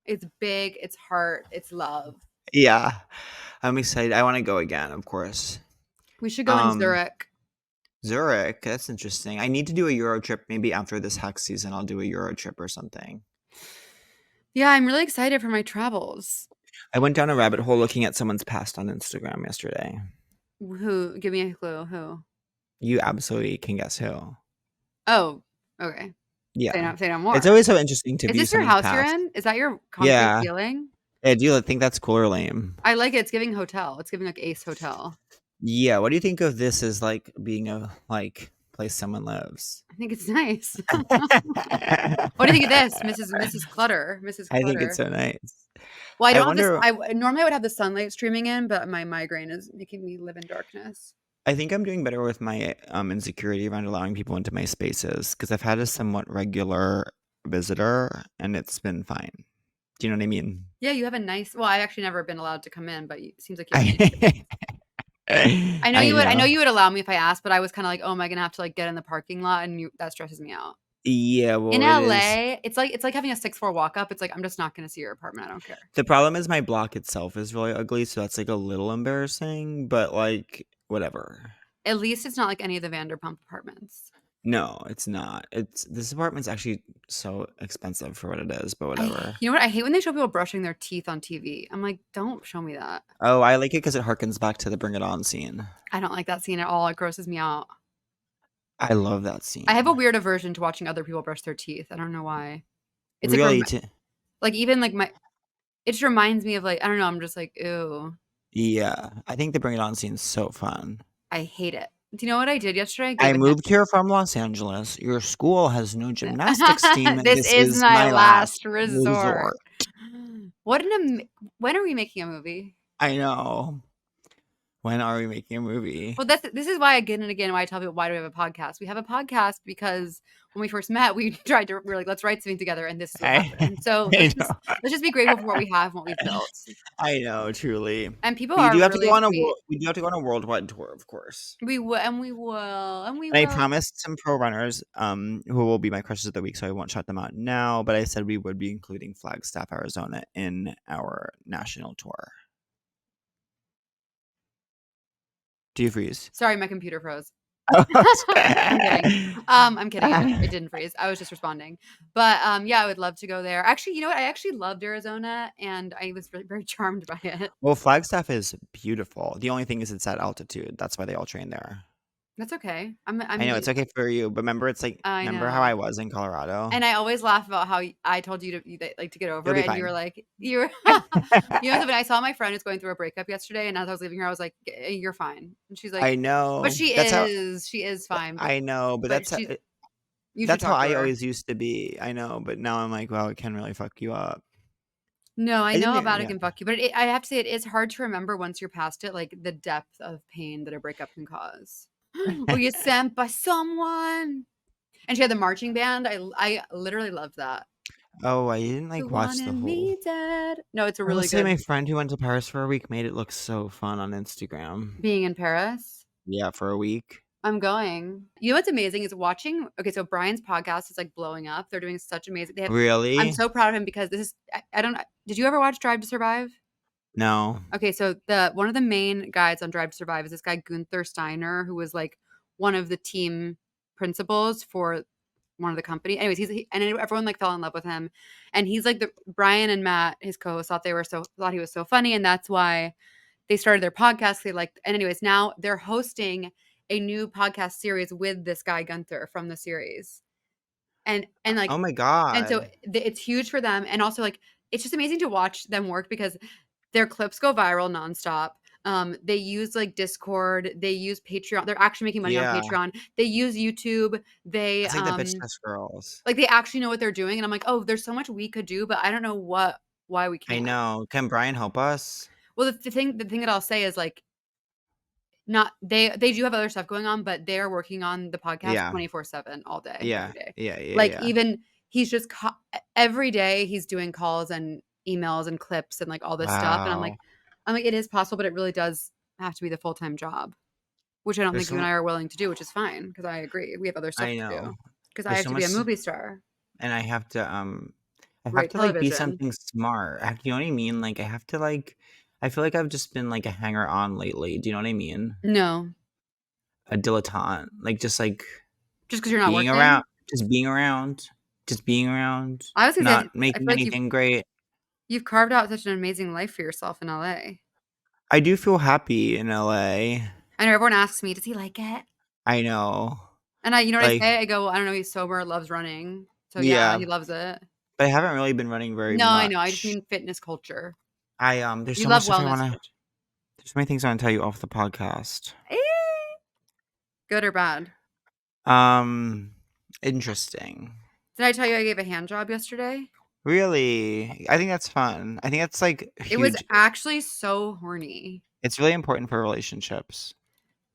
it's big, it's heart, it's love. Yeah, I'm excited. I want to go again, of course. We should go in Zurich. Zurich, that's interesting. I need to do a Euro trip. Maybe after this Hex season, I'll do a Euro trip or something. Yeah, I'm really excited for my travels. I went down a rabbit hole looking at someone's past on Instagram yesterday. Who? Give me a clue. Who? You absolutely can guess who. Oh, okay. Yeah. Say no more. It's always so interesting to Is view this your someone's house you're past. in? Is that your concrete feeling? Yeah, do you think that's cool or lame? I like it. It's giving hotel. It's giving like Ace Hotel. Yeah. What do you think of this as like being a place someone lives? I think it's nice. What do you think of this, Mrs. Clutter? Mrs. Clutter. I think it's so nice. Well, I don't have this. Normally I would have the sunlight streaming in, but my migraine is making me live in darkness. I think I'm doing better with my insecurity around allowing people into my spaces because I've had a somewhat regular visitor and it's been fine. Do you know what I mean? Yeah, you have a nice. Well, I've actually never been allowed to come in, but it seems like you. I know you would. I know you would allow me if I asked, but I was kind of like, oh, am I gonna have to like get in the parking lot? And that stresses me out. Yeah, well, in LA, it's like having a 6'4" walk up. It's like I'm just not gonna see your apartment. I don't care. The problem is my block itself is really ugly, so that's like a little embarrassing. But like, whatever. At least it's not like any of the Vanderpump apartments. No, it's not. This apartment's actually so expensive for what it is, but whatever. You know what? I hate when they show people brushing their teeth on TV. I'm like, don't show me that. Oh, I like it because it harkens back to the Bring It On scene. I don't like that scene at all. It grosses me out. I love that scene. I have a weird aversion to watching other people brush their teeth. I don't know why. It's really like even like it just reminds me of like, I don't know, I'm just like, ew. Yeah, I think the Bring It On scene's so fun. I hate it. Do you know what I did yesterday? I moved here from Los Angeles. Your school has no gymnastics team. This is my last resort. resort. When are we making a movie? I know. When are we making a movie? Well, this is why again and again why I tell people, why do we have a podcast? We have a podcast because when we first met, we're like, let's write something together, and this is what happened. So let's just be grateful for what we have and what we've built. I know, truly. And people we do have really to go on we do have to go on a worldwide tour, of course. We will, and we will. I promised some pro runners, who will be my crushes of the week, so I won't shout them out now. But I said we would be including Flagstaff, Arizona, in our national tour. Do you freeze? Sorry, my computer froze. I'm kidding. I'm kidding. It didn't freeze. I was just responding. But yeah, I would love to go there. Actually, you know what? I actually loved Arizona, and I was very, very charmed by it. Well, Flagstaff is beautiful. The only thing is it's at altitude. That's why they all train there. That's okay. I know it's okay for you, but remember, it's like remember how I was in Colorado, and I always laugh about how I told you to get over it, and you were like, you know, when I saw my friend who's going through a breakup yesterday, and as I was leaving her, I was like, you're fine, and she's like, I know, but she is fine. But, I know, but that's how I always used to be. I know, but now I'm like, wow, it can really fuck you up. No, I know about it can fuck you, but I have to say it is hard to remember once you're past it, like the depth of pain that a breakup can cause. Were you sent by someone? And she had the marching band. I literally loved that. Oh, I didn't watch the whole. No, it's a really good. My friend who went to Paris for a week made it look so fun on Instagram. Being in Paris? Yeah, for a week. I'm going. You know what's amazing is watching. Okay, so Brian's podcast is like blowing up. They're doing such amazing. Really? I'm so proud of him because this is. I don't. Did you ever watch Drive to Survive? No. Okay, so one of the main guys on Drive to Survive is this guy Gunther Steiner, who was like one of the team principals for one of the company. Anyways, and everyone like fell in love with him, and he's like Brian and Matt, his co-hosts, thought he was so funny, and that's why they started their podcast. And anyways, now they're hosting a new podcast series with this guy Gunther from the series, and like, oh my god, and so it's huge for them, and also like it's just amazing to watch them work because their clips go viral nonstop. They use like Discord. They use Patreon. They're actually making money on Patreon. They use YouTube. It's like the Bitch Test Girls. Like they actually know what they're doing. And I'm like, oh, there's so much we could do, but I don't know why we can't. I know. Can Brian help us? Well, the thing that I'll say is like, not they do have other stuff going on, but they're working on the podcast 24/7 all day. Yeah. Every day. Yeah. Like even he's just every day he's doing calls and emails and clips and like all this stuff. And I'm like, it is possible, but it really does have to be the full-time job, which I don't think you and I are willing to do, which is fine. Cause I agree. We have other stuff to do. Cause I have to be a movie star. And I have to, like be something smart. You know what I mean? Like I have to I feel like I've just been like a hanger on lately. Do you know what I mean? No. A dilettante. Like just cause you're not being working? around, just being around. I was gonna not making anything great. You've carved out such an amazing life for yourself in LA. I do feel happy in LA. I know everyone asks me, does he like it? I know. And you know what I say? I go, I don't know, he's sober, loves running. So yeah, he loves it. But I haven't really been running very much. No, I know. I just mean fitness culture. There's so much stuff there's so many things I want to tell you off the podcast. Good or bad? Interesting. Did I tell you I gave a hand job yesterday? Really? I think that's fun. I think that's like huge. It was actually so horny. It's really important for relationships.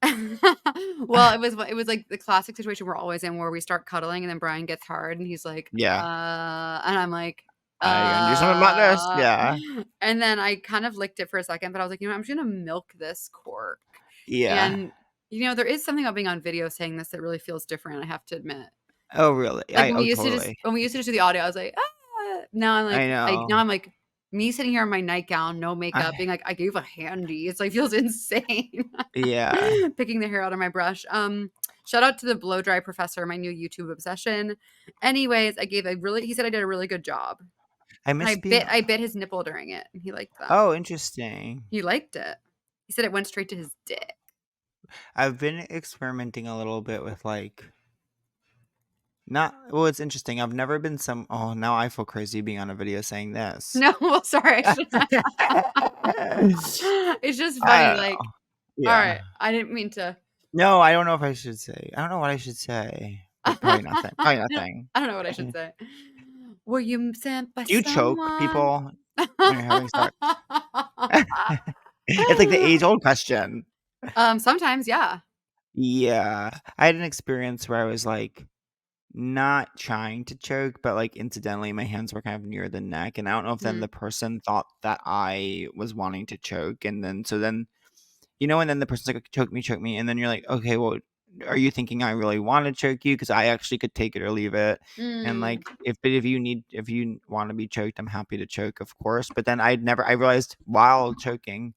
Well, it was like the classic situation we're always in where we start cuddling and then Brian gets hard and he's like, and I'm like, I do something about this. Yeah. And then I kind of licked it for a second, but I was like, I'm just gonna milk this cork. Yeah. And there is something about being on video saying this that really feels different, I have to admit. Oh, really? Like when we used to just do the audio, I was like, now I'm like, I know. Now I'm like, me sitting here in my nightgown, no makeup, being like, I gave a handy. It's like feels insane. Yeah. Picking the hair out of my brush. Shout out to the blow dry professor, my new YouTube obsession. Anyways, he said I did a really good job. I miss being. I bit his nipple during it, and he liked that. Oh, interesting. He liked it. He said it went straight to his dick. I've been experimenting a little bit with like. It's interesting. I've never been oh, now I feel crazy being on a video saying this. No, well, sorry. It's just funny. Like, yeah. All right. I didn't mean to. No, I don't know if I should say. I don't know what I should say. Probably nothing. Probably nothing. I don't know what I should say. Were you sent by Do you someone? choke people when you're having sex? It's like the age-old question. Sometimes, yeah. Yeah. I had an experience where I was like not trying to choke, but like incidentally my hands were kind of near the neck, and I don't know if then the person thought that I was wanting to choke, and then and then the person's like, choke me, and then you're like, okay, well, are you thinking I really want to choke you? Because I actually could take it or leave it. And like if you want to be choked, I'm happy to choke, of course. But then I realized while choking,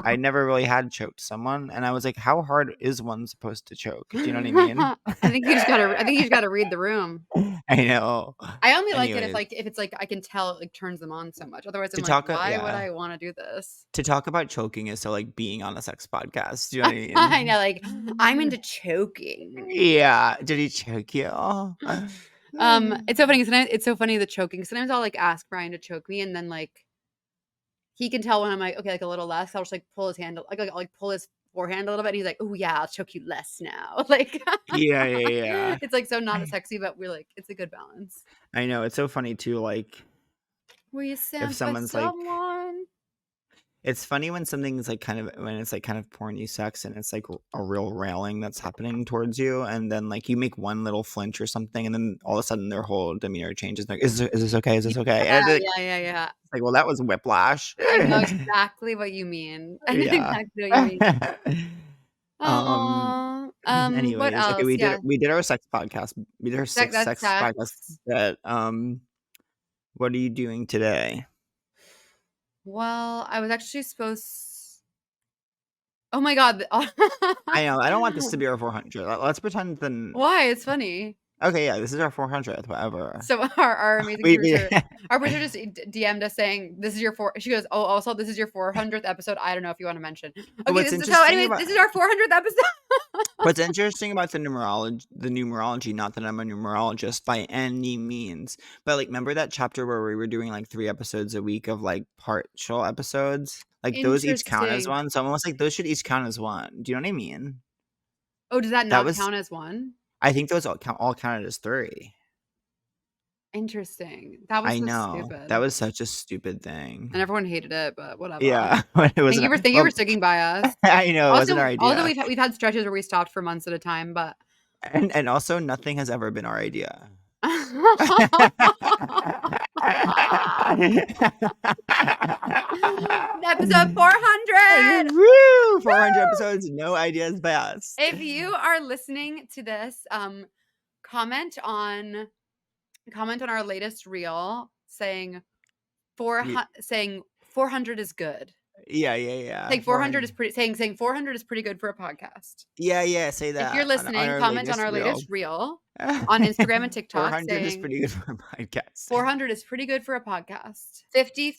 I never really had choked someone, and I was like, how hard is one supposed to choke? Do you know what I mean? I think you just gotta read the room. I know. I only like it if it's like I can tell it like turns them on so much. Otherwise, I'm like, why would I want to do this? To talk about choking is so like being on a sex podcast. Do you know what I mean? I know, like I'm into choking. Yeah. Did he choke you? It's so funny. Sometimes it's so funny the choking. Sometimes I'll like ask Brian to choke me, and then like he can tell when I'm like, okay, like a little less. I'll just like pull his hand, I'll like pull his forehand a little bit. And he's like, oh yeah, I'll choke you less now. Like, yeah. It's like so not sexy, but we're like, it's a good balance. I know, it's so funny too. Like, were you sent if someone's by someone? Like, it's funny when something's like when it's like kind of porny sex, and it's like a real railing that's happening towards you, and then like you make one little flinch or something, and then all of a sudden their whole demeanor changes. Like, is this okay? Is this okay? Yeah, and yeah. It's like, well, that was whiplash. I know exactly what you mean. I know exactly what you mean. Anyways, what else? Okay, we did our sex podcast. We did our sex podcast. But what are you doing today? Well, I was actually supposed. Oh my god! I know. I don't want this to be our 400. Let's pretend then. Why? It's funny. Okay, yeah, this is our 400th, whatever. So our amazing producer, our producer just DM'd us saying, "This is your She goes, "Oh, also this is your 400th episode. I don't know if you want to mention." Okay, this is our 400th episode. What's interesting about the numerology, not that I'm a numerologist by any means, but like, remember that chapter where we were doing like 3 episodes a week of like partial episodes? Like those each count as one. So I'm almost like those should each count as one. Do you know what I mean? Oh, does that not count as one? I think those all counted as 3. Interesting. That was stupid. That was such a stupid thing. And everyone hated it, but whatever. Yeah. Thank you for sticking by us. I know. It wasn't our idea. Also, we've had stretches where we stopped for months at a time, but... And also, nothing has ever been our idea. Episode 400. Woo! 400 episodes, no ideas by us. If you are listening to this, comment on our latest reel saying 400 is good. Yeah. Saying 400 is pretty. Saying 400 is pretty good for a podcast. Yeah. Say that. If you're listening, comment on our latest reel on Instagram and TikTok. 400 is pretty good for a podcast. 400 is pretty good for a podcast. 50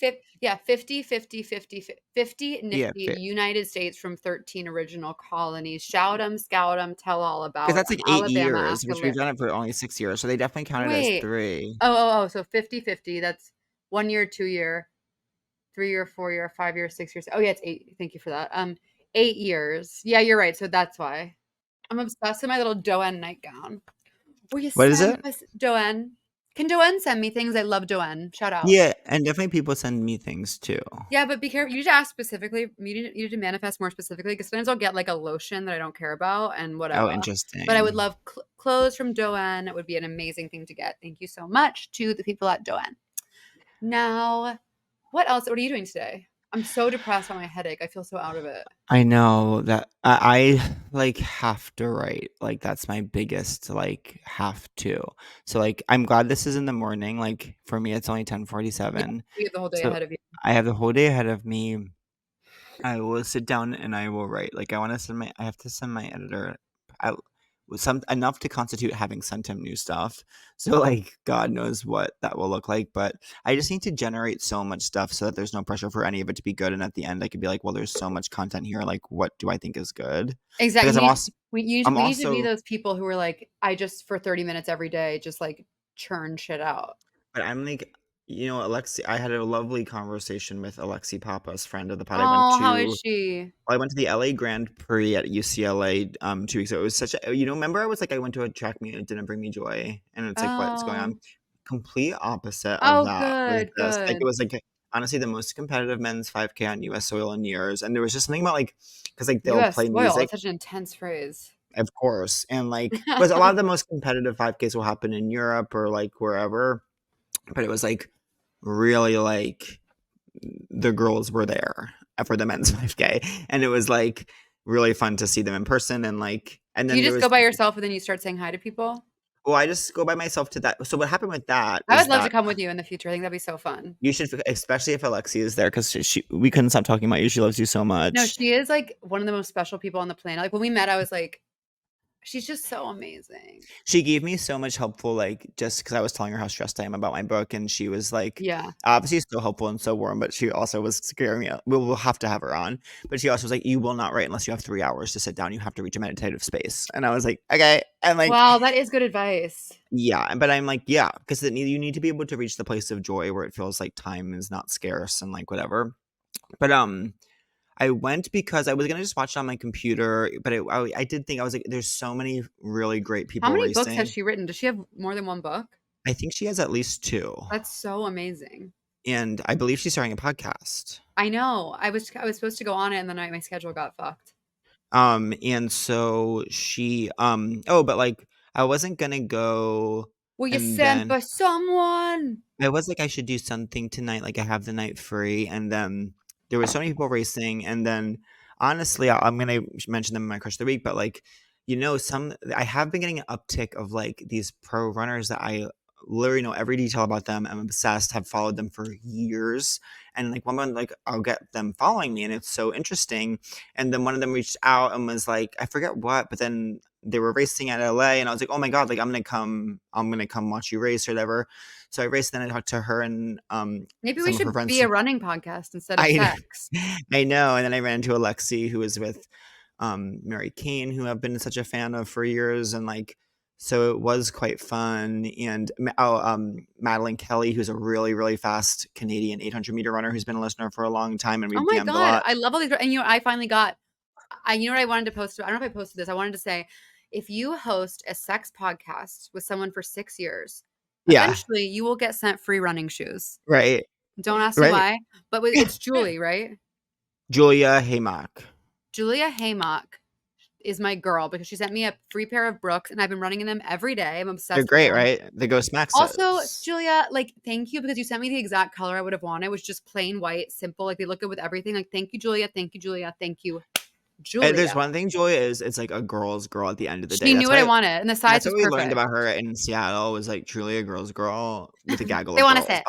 nifty United States from 13 original colonies. Shout them, scout them, tell all about. Because that's like 8 years, which we've done it for only 6 years, so they definitely counted as 3. Oh, so 50-50. That's 1 year, 2 year, 3 year, 4 year, 5 year, 6 years. Oh yeah, it's 8. Thank you for that. 8 years. Yeah, you're right. So that's why I'm obsessed with my little Doen nightgown. What is it? Doen. Can Doen send me things? I love Doen. Shout out. Yeah, and definitely people send me things too. Yeah, but be careful. You need to ask specifically. You need to manifest more specifically, because sometimes I'll get like a lotion that I don't care about and whatever. Oh, interesting. But I would love clothes from Doen. It would be an amazing thing to get. Thank you so much to the people at Doen. Now, what else? What are you doing today? I'm so depressed on my headache. I feel so out of it. I know that I like have to write. Like that's my biggest have to. So like I'm glad this is in the morning. Like for me, it's only 10:47. You have the whole day ahead of you. I have the whole day ahead of me. I will sit down and I will write. Like I have to send my editor. enough to constitute having sent him new stuff. So like God knows what that will look like, but I just need to generate so much stuff so that there's no pressure for any of it to be good, and at the end I could be like, well, there's so much content here, like what do I think is good? Exactly. Because We I'm need to be also those people who are like, I just for 30 minutes every day just like churn shit out. but I'm like, Alexi, I had a lovely conversation with Alexi Papa's friend of the pod. Oh, how is she? I went to the LA Grand Prix at UCLA 2 weeks ago. It was such a, remember I was like, I went to a track meet and it didn't bring me joy. And it's like, what's going on? Oh. Complete opposite of Oh, that with good, this. Like, good. it was like, honestly, the most competitive men's 5K on US soil in years. And there was just something about like, because like they'll US play soil. music, That's such an intense phrase. of course. And like, because a lot of the most competitive 5Ks will happen in Europe or like wherever. But it was like really like the girls were there for the men's 5K, and it was like really fun to see them in person. And like, and Do then you there just was, go by yourself and then you start saying hi to people? well, I just go by myself to that. So what happened with that I is would love to that come with you in the future. I think that'd be so fun. you should, especially if Alexi is there, because we couldn't stop talking about you. She loves you so No, much. she is like one of the most special people on the planet. Like when we met, I was like, she's just so amazing. She gave me so much helpful, like, just because I was telling her how stressed I am about my book, and she was like, Yeah. obviously so helpful and so warm, but she also was scaring me. We'll have to have her on, but she also was like, you will not write unless you have 3 hours to sit down. You have to reach a meditative space. And I was like, okay. And like, Wow, that is good advice. yeah, but I'm like, yeah, because you need to be able to reach the place of joy where it feels like time is not scarce and like whatever. But I went because I was gonna just watch it on my computer, but I did think, I was like, there's so many really great How people many books has racing. she written? Does she have more than one book? I think she has at least 2, That's so amazing. and I believe she's starting a podcast. I know. I was supposed to go on it and then my schedule got fucked. And so she, oh, but like I wasn't gonna go, Were you and sent then by someone? I was like, I should do something tonight. Like I have the night free, and then there were so many people racing, and then honestly, I'm gonna mention them in my crush of the week. But like, I have been getting an uptick of like these pro runners that I literally know every detail about them. I'm obsessed. Have followed them for years, and like one month, like I'll get them following me, and it's so interesting. And then one of them reached out and was like, I forget what, but then they were racing at LA, and I was like, oh my god, like I'm gonna come watch you race or whatever. So I raced, then I talked to her and Maybe we some of her should friends. be a running podcast instead of I sex. I know, and then I ran into Alexi, who was with Mary Kane, who I've been such a fan of for years, and like, so it was quite fun. And Madeline Kelly, who's a really really fast Canadian 800-meter runner, who's been a listener for a long time, and we Oh my DM'd a god, lot. I love all these. And I finally got. You know what I wanted to post? I don't know if I posted this. I wanted to say, if you host a sex podcast with someone for 6 years, Yeah, eventually you will get sent free running shoes. right, Don't ask me right. why, but it's Julie, right? Julia Haymock. Julia Haymock is my girl because she sent me a free pair of Brooks, and I've been running in them every day. I'm obsessed They're with great, them. right? The Ghost Maxes. Also, Julia, like, thank you because you sent me the exact color I would have wanted, which just plain white, simple. Like, they look good with everything. Like, thank you, Julia. Thank you, Julia. Thank you, Julia. And there's one thing Julia is, it's like a girl's girl at the end of the day. She knew what I wanted, and the size That's was what we perfect. learned about her in Seattle, was like truly a girl's girl with a gaggle They of wanna girls sit.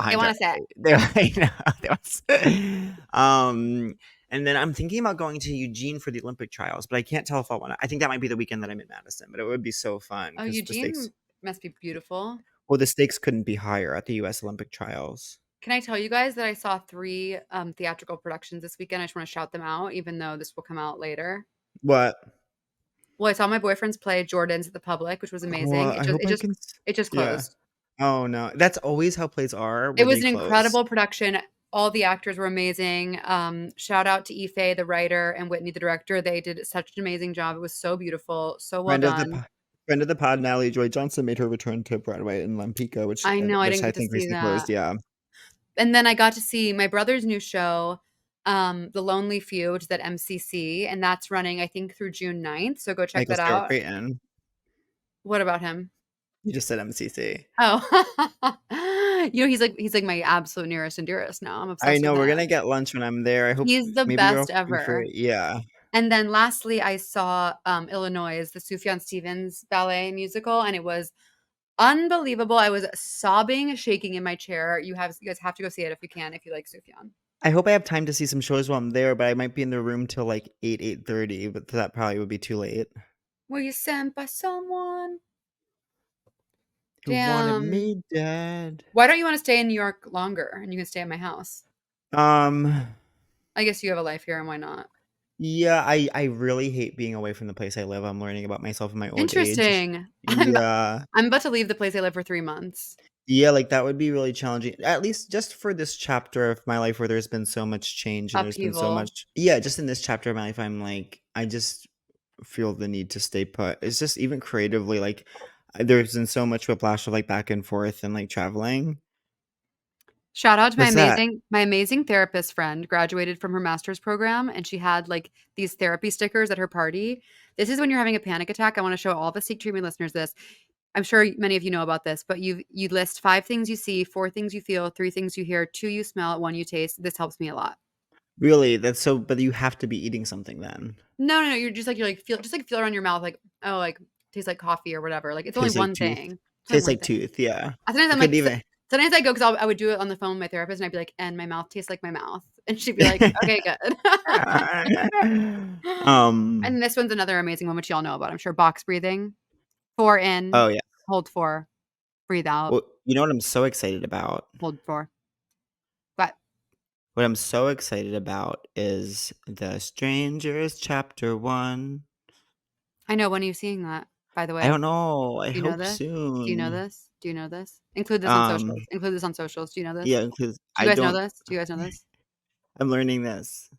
They behind wanna her. sit. And then I'm thinking about going to Eugene for the Olympic trials, but I can't tell if I want to. I think that might be the weekend that I'm in Madison, but it would be so fun. Oh, 'cause Eugene must be beautiful. well, the stakes couldn't be higher at the US Olympic trials. Can I tell you guys that I saw 3 theatrical productions this weekend? I just want to shout them out, even though this will come out later. What? Well, I saw my boyfriend's play Jordan's at the Public, which was amazing. Well, I hope I can. It just Yeah. closed. Oh no, that's always how plays are. It was an incredible production. All the actors were amazing. Shout out to Ife, the writer, and Whitney, the director. They did such an amazing job. It was so beautiful, so well done. Friend of the pod, Natalie Joy Johnson, made her return to Broadway in Lampico, which I know, I didn't get to think see recently closed. that. Yeah. And then I got to see my brother's new show, The Lonely Few, which is at MCC, and that's running, I think, through June 9th. So go check that out. Creighton. What about him? You just said MCC. Oh, he's like my absolute nearest and dearest now. I'm obsessed. I know, with we're him. gonna get lunch when I'm there. I hope He's the maybe best we'll go ever. yeah. And then lastly, I saw Illinois, the Sufjan Stevens ballet musical, and it was unbelievable. I was sobbing, shaking in my chair. You guys have to go see it if you can, if you like Sufjan. I hope I have time to see some shows while I'm there, but I might be in the room till like 8:30, but that probably would be too late. Were you sent by someone? Who wanted Damn. me dead? Why don't you want to stay in New York longer and you can stay at my house? Um, I guess you have a life here and why not? yeah, I really hate being away from the place I live. I'm learning about myself in my old age. Interesting. Yeah. I'm about to leave the place I live for 3 months. Yeah, like, that would be really challenging, at least just for this chapter of my life where there's been so much change and there's been so Upheaval. much yeah, just in this chapter of my life, I'm like, I just feel the need to stay put. It's just even creatively, like, there's been so much whiplash of, like, back and forth and, like, traveling. Shout out to What's that? my amazing therapist friend graduated from her master's program and she had like these therapy stickers at her party. This is when you're having a panic attack. I want to show all the Seek Treatment listeners this. I'm sure many of you know about this, but you list 5 things you see, 4 things you feel, 3 things you hear, 2 you smell, 1 you taste. This helps me a lot. Really? That's so but you have to be eating something then. No, you're like feel around your mouth like, oh, like tastes like coffee or whatever. Like it's only Tastes like one tooth. thing. It's only Tastes one like thing. tooth, yeah. Sometimes I I'm couldn't like even sometimes I go because I would do it on the phone with my therapist and I'd be like, and my mouth tastes like my mouth. And she'd be like, okay, good. Um, And this one's another amazing one, which y'all know about, I'm sure. Box breathing. 4 in, oh, yeah. hold 4, breathe out, Well, you know what I'm so excited about? hold 4. But What I'm so excited about is The Strangers Chapter 1. I know, when are you seeing that, by the I way? don't know. I Do you know hope this? Do you know soon. this? Do you know this? Include this on socials. Um, Include this on socials. Do you know this? yeah, because Do I you guys know don't this? Do you guys know this? I'm learning this.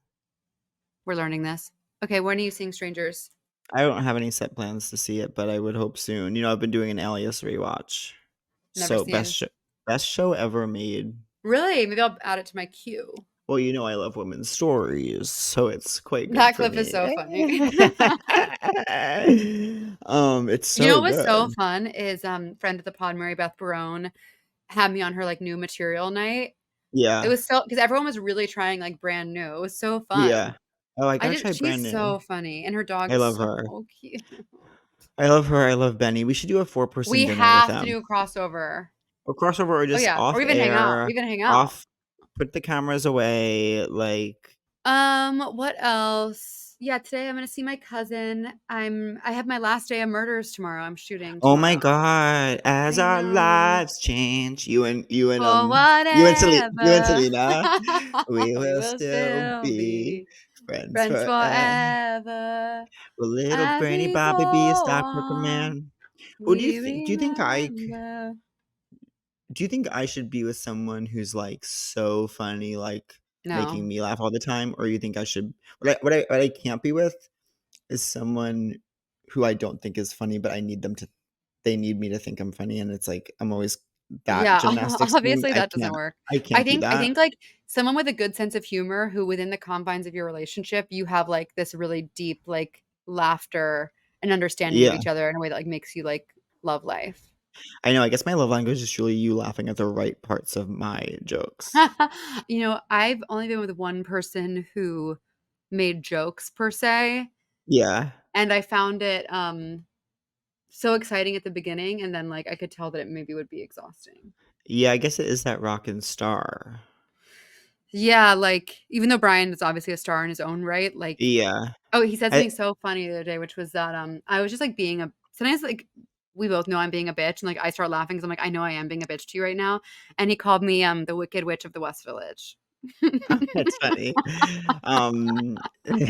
We're learning this. Okay, when are you seeing Strangers? I don't have any set plans to see it, but I would hope soon. You know, I've been doing an Alias rewatch. Never So seen. best show ever made. Really? Maybe I'll add it to my queue. Well, you know I love women's stories, so it's quite good That for clip is me. so funny. It's You know so what was so good. fun is, friend of the pod, Mary Beth Barone, had me on her, like, new material night. It Yeah. was so because everyone was really trying, like, brand new. It was so Yeah. fun. Oh, I gotta try brand She's new. so funny, and her dog I is love so her. cute. I love her. I love Benny. We should do a 4-person We dinner with have to them. do a crossover. Or crossover or Oh, just yeah, or off even hang out, or air, even hang out. off put the cameras away, like What else? Yeah, today I'm gonna see my cousin. I have my last day of Murders tomorrow. I'm shooting oh my tomorrow. god, as I our know. lives change, For you and whatever. Selena, we We will will still still be be friends friends forever. forever. Will little As brainy we go Bobby be a stockbroker on, man? Who we do you think remember. do you think I should be with someone who's, like, so funny, like, No. making me laugh all the time? Or you think I should what I can't be with is someone who I don't think is funny, but they need me to think I'm funny, and it's like, I'm always that Yeah, gymnastics thing. obviously that doesn't work. I can't do I that. think, like, someone with a good sense of humor who within the confines of your relationship, you have, like, this really deep, like, laughter and understanding of Yeah. each other in a way that, like, makes you, like, love life. I know, I guess my love language is truly you laughing at the right parts of my jokes. You know, I've only been with one person who made jokes per se, Yeah. and I found it, so exciting at the beginning, and then, like, I could tell that it maybe would be exhausting. Yeah, I guess it is that rockin' star. Yeah, like, even though Brian is obviously a star in his own right, like Yeah. oh, he said I something so funny the other day, which was that, I was just, like, being a sometimes, like, we both know I'm being a bitch, and, like, I start laughing because 'cause I'm like, "I know I am being a bitch to you right now," and he called me, the Wicked Witch of the West Village. That's funny. Um, wait,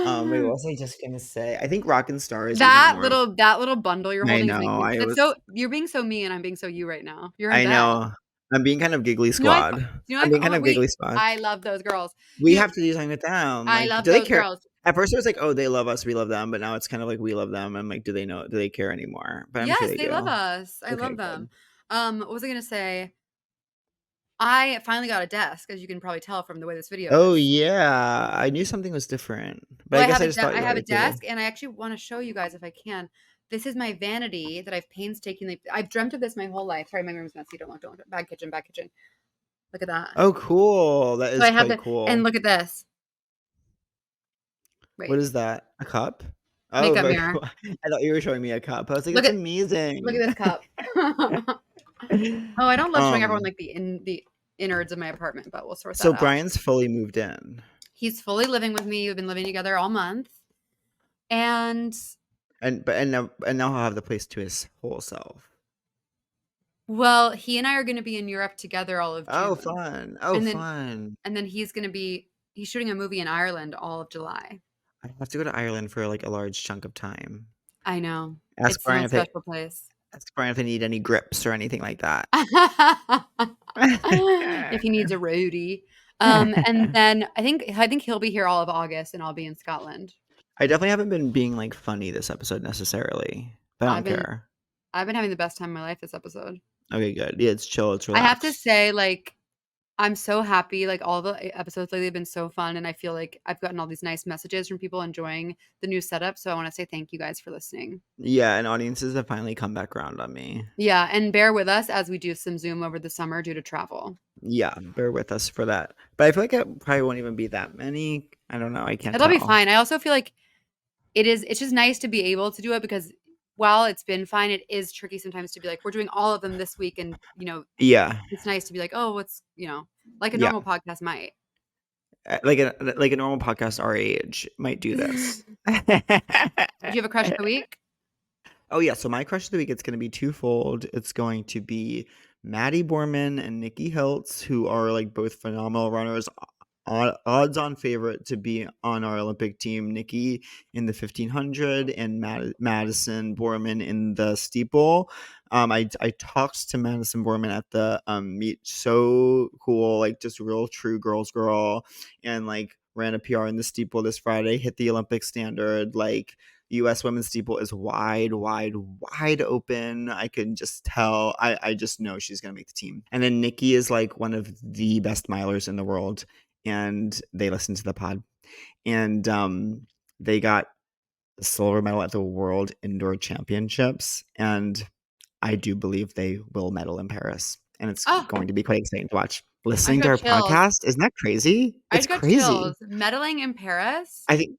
what was I just gonna say? I think rockin' star is even more That little bundle you're I holding is making know, me I that's was so you're being so me, and I'm being so you right now. You're in I bed. know. I'm being kind of giggly You know what squad. you know I'm what being oh kind my of wait, giggly squad. I love those girls. We You know have to do something with them, I like, love do they those care? girls. At first, it was like, "Oh, they love us, we love them," but now it's kind of like, "We love them," I'm like, do they care anymore?" But I'm sure Yes, they they love do. us. I Okay, love them. good. What was I gonna say? I finally got a desk, as you can probably tell from the way this video Oh, is. yeah, I knew something was different, but Well, I guess I just thought I you have a already did. desk, and I actually wanna show you guys if I can. This is my vanity that I've painstakingly I've dreamt of this my whole life. Sorry, my room's messy. Don't look. Bad kitchen, bad kitchen. Look at that. Oh, cool, that So is I have quite the and cool. look at this. What Wait, is that? A cup? Oh, makeup very mirror. cool. I thought you were showing me a cup. I was like, Look "That's at look at amazing." this cup. Oh, I don't love showing everyone, Um, like, the innards of my apartment, but we'll sort so that out. Brian's fully moved in. He's fully living with me. We've been living together all month. And now he'll have the place to his whole self. well, he and I are going to be in Europe together all of Oh, June. fun. Oh, And then fun. and then he's shooting a movie in Ireland all of July. I have to go to Ireland for like a large chunk of time. I know. Ask It's the Brian most special place. if they need any grips or anything like that. If he needs a roadie. And then I think he'll be here all of August and I'll be in Scotland. I definitely haven't been being like funny this episode necessarily, but I don't care. I've been having the best time of my life this episode. Okay, good. Yeah, it's chill. It's I relaxed. have to say, like, I'm so happy. Like, all the episodes lately have been so fun, and I feel like I've gotten all these nice messages from people enjoying the new setup. So I want to say thank you guys for listening. Yeah, and audiences have finally come back around on me. Yeah, and bear with us as we do some Zoom over the summer due to travel. Yeah, bear with us for that. But I feel like it probably won't even be that many. I don't know. I can't It'll be tell. fine. I also feel like it's just nice to be able to do it because while it's been fine, it is tricky sometimes to be like, we're doing all of them this week. And, Yeah, it's nice to be like, oh, what's, like a Yeah. normal podcast might. like a normal podcast our age might do this. Did you have a crush of the week? Oh yeah, so my crush of the week, it's going to be twofold. It's going to be Maddie Borman and Nikki Hiltz, who are like both phenomenal runners. Odds-on favorite to be on our Olympic team. Nikki in the 1500 and Madison Borman in the steeple. I talked to Madison Borman at the meet. So cool, like just real true girl's girl, and like ran a PR in the steeple this Friday. Hit the Olympic standard. Like U.S. women's steeple is wide open. I can just tell. I just know she's gonna make the team. And then Nikki is like one of the best milers in the world. And they listened to the pod, and they got the silver medal at the World Indoor Championships, and I do believe they will medal in Paris, and it's going to be quite exciting to watch. Listening to our podcast, isn't that crazy? It's crazy. Chills. Medaling in Paris. I think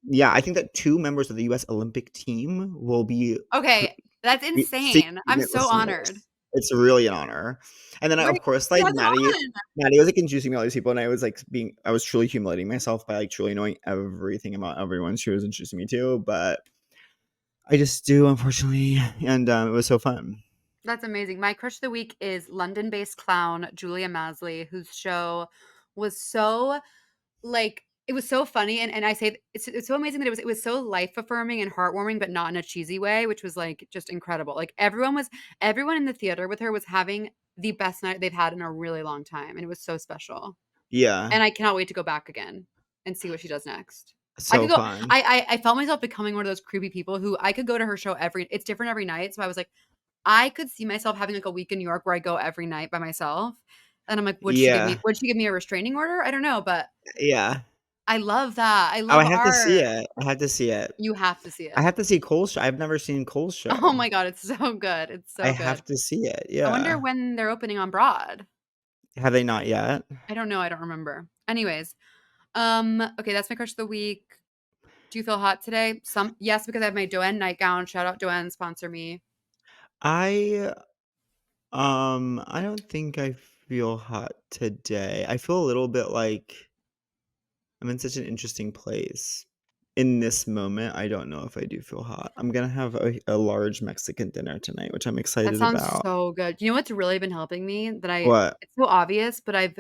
that 2 members of the U.S. Olympic team will be okay. That's insane. I'm so honored. It's really an honor. And then of course, like Maddie was like introducing me to all these people, and I was like I was truly humiliating myself by like truly knowing everything about everyone she was introducing me to, but I just do, unfortunately, and it was so fun. That's amazing. My crush of the week is London-based clown Julia Masley, whose show was so like it was so funny, and I say it's so amazing that it was so life affirming and heartwarming, but not in a cheesy way, which was like just incredible. Like everyone in the theater with her was having the best night they've had in a really long time, and it was so special. Yeah, and I cannot wait to go back again and see what she does next. So fun. I felt myself becoming one of those creepy people who I could go to her show it's different every night. So I was like, I could see myself having like a week in New York where I go every night by myself. And I'm like, would she give me a restraining order? I don't know, but yeah. I love that. I love I have to see it. I have to see it. You have to see it. I have to see Cole's show. I've never seen Cole's show. Oh my God, it's so good. It's so good. I have to see it. Yeah. I wonder when they're opening on Broad. Have they not yet? I don't know. I don't remember. Anyways, okay, that's my crush of the week. Do you feel hot today? Yes, because I have my Joanne nightgown. Shout out Joanne, sponsor me. I don't think I feel hot today. I feel a little bit like I'm in such an interesting place. In this moment, I don't know if I do feel hot. I'm gonna have a large Mexican dinner tonight, which I'm excited about. That sounds so good. You know what's really been helping me? What? It's so obvious, but I'm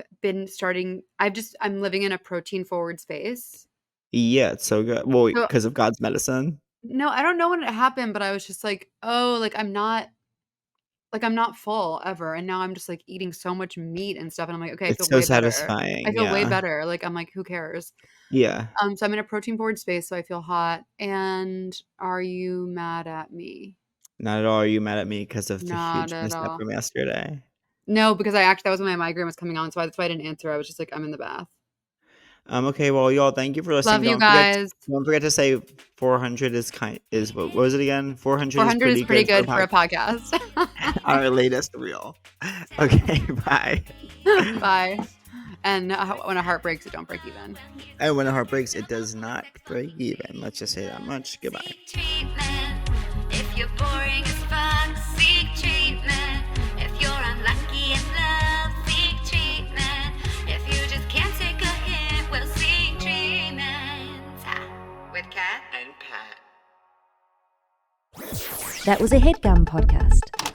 living in a protein forward space. Yeah, it's so good. Well, because of God's medicine. No, I don't know when it happened, but I was just like, oh, I'm not full ever, and now I'm just like eating so much meat and stuff, and I'm like, okay, I feel way satisfying. better. I feel way better. Like I'm like, who cares? Yeah. So I'm in a protein forward space, so I feel hot. And are you mad at me? Not at all. Are you mad at me because of the huge mishap from yesterday? No, because that was when my migraine was coming on, so that's why I didn't answer. I was just like, I'm in the bath. Okay, well, y'all, thank you for listening. Love you guys. Don't forget to say 400 is what was it again? 400 is pretty good for a podcast. Our latest reel. Okay, bye. Bye. And when a heart breaks, it don't break even. And when a heart breaks, it does not break even. Let's just say that much. Goodbye. If you're boring as fuck, seek treatment. If you're unlucky in love, seek treatment. If you just can't take a hint, well, seek treatment. With Kat and Pat. That was a Headgum podcast.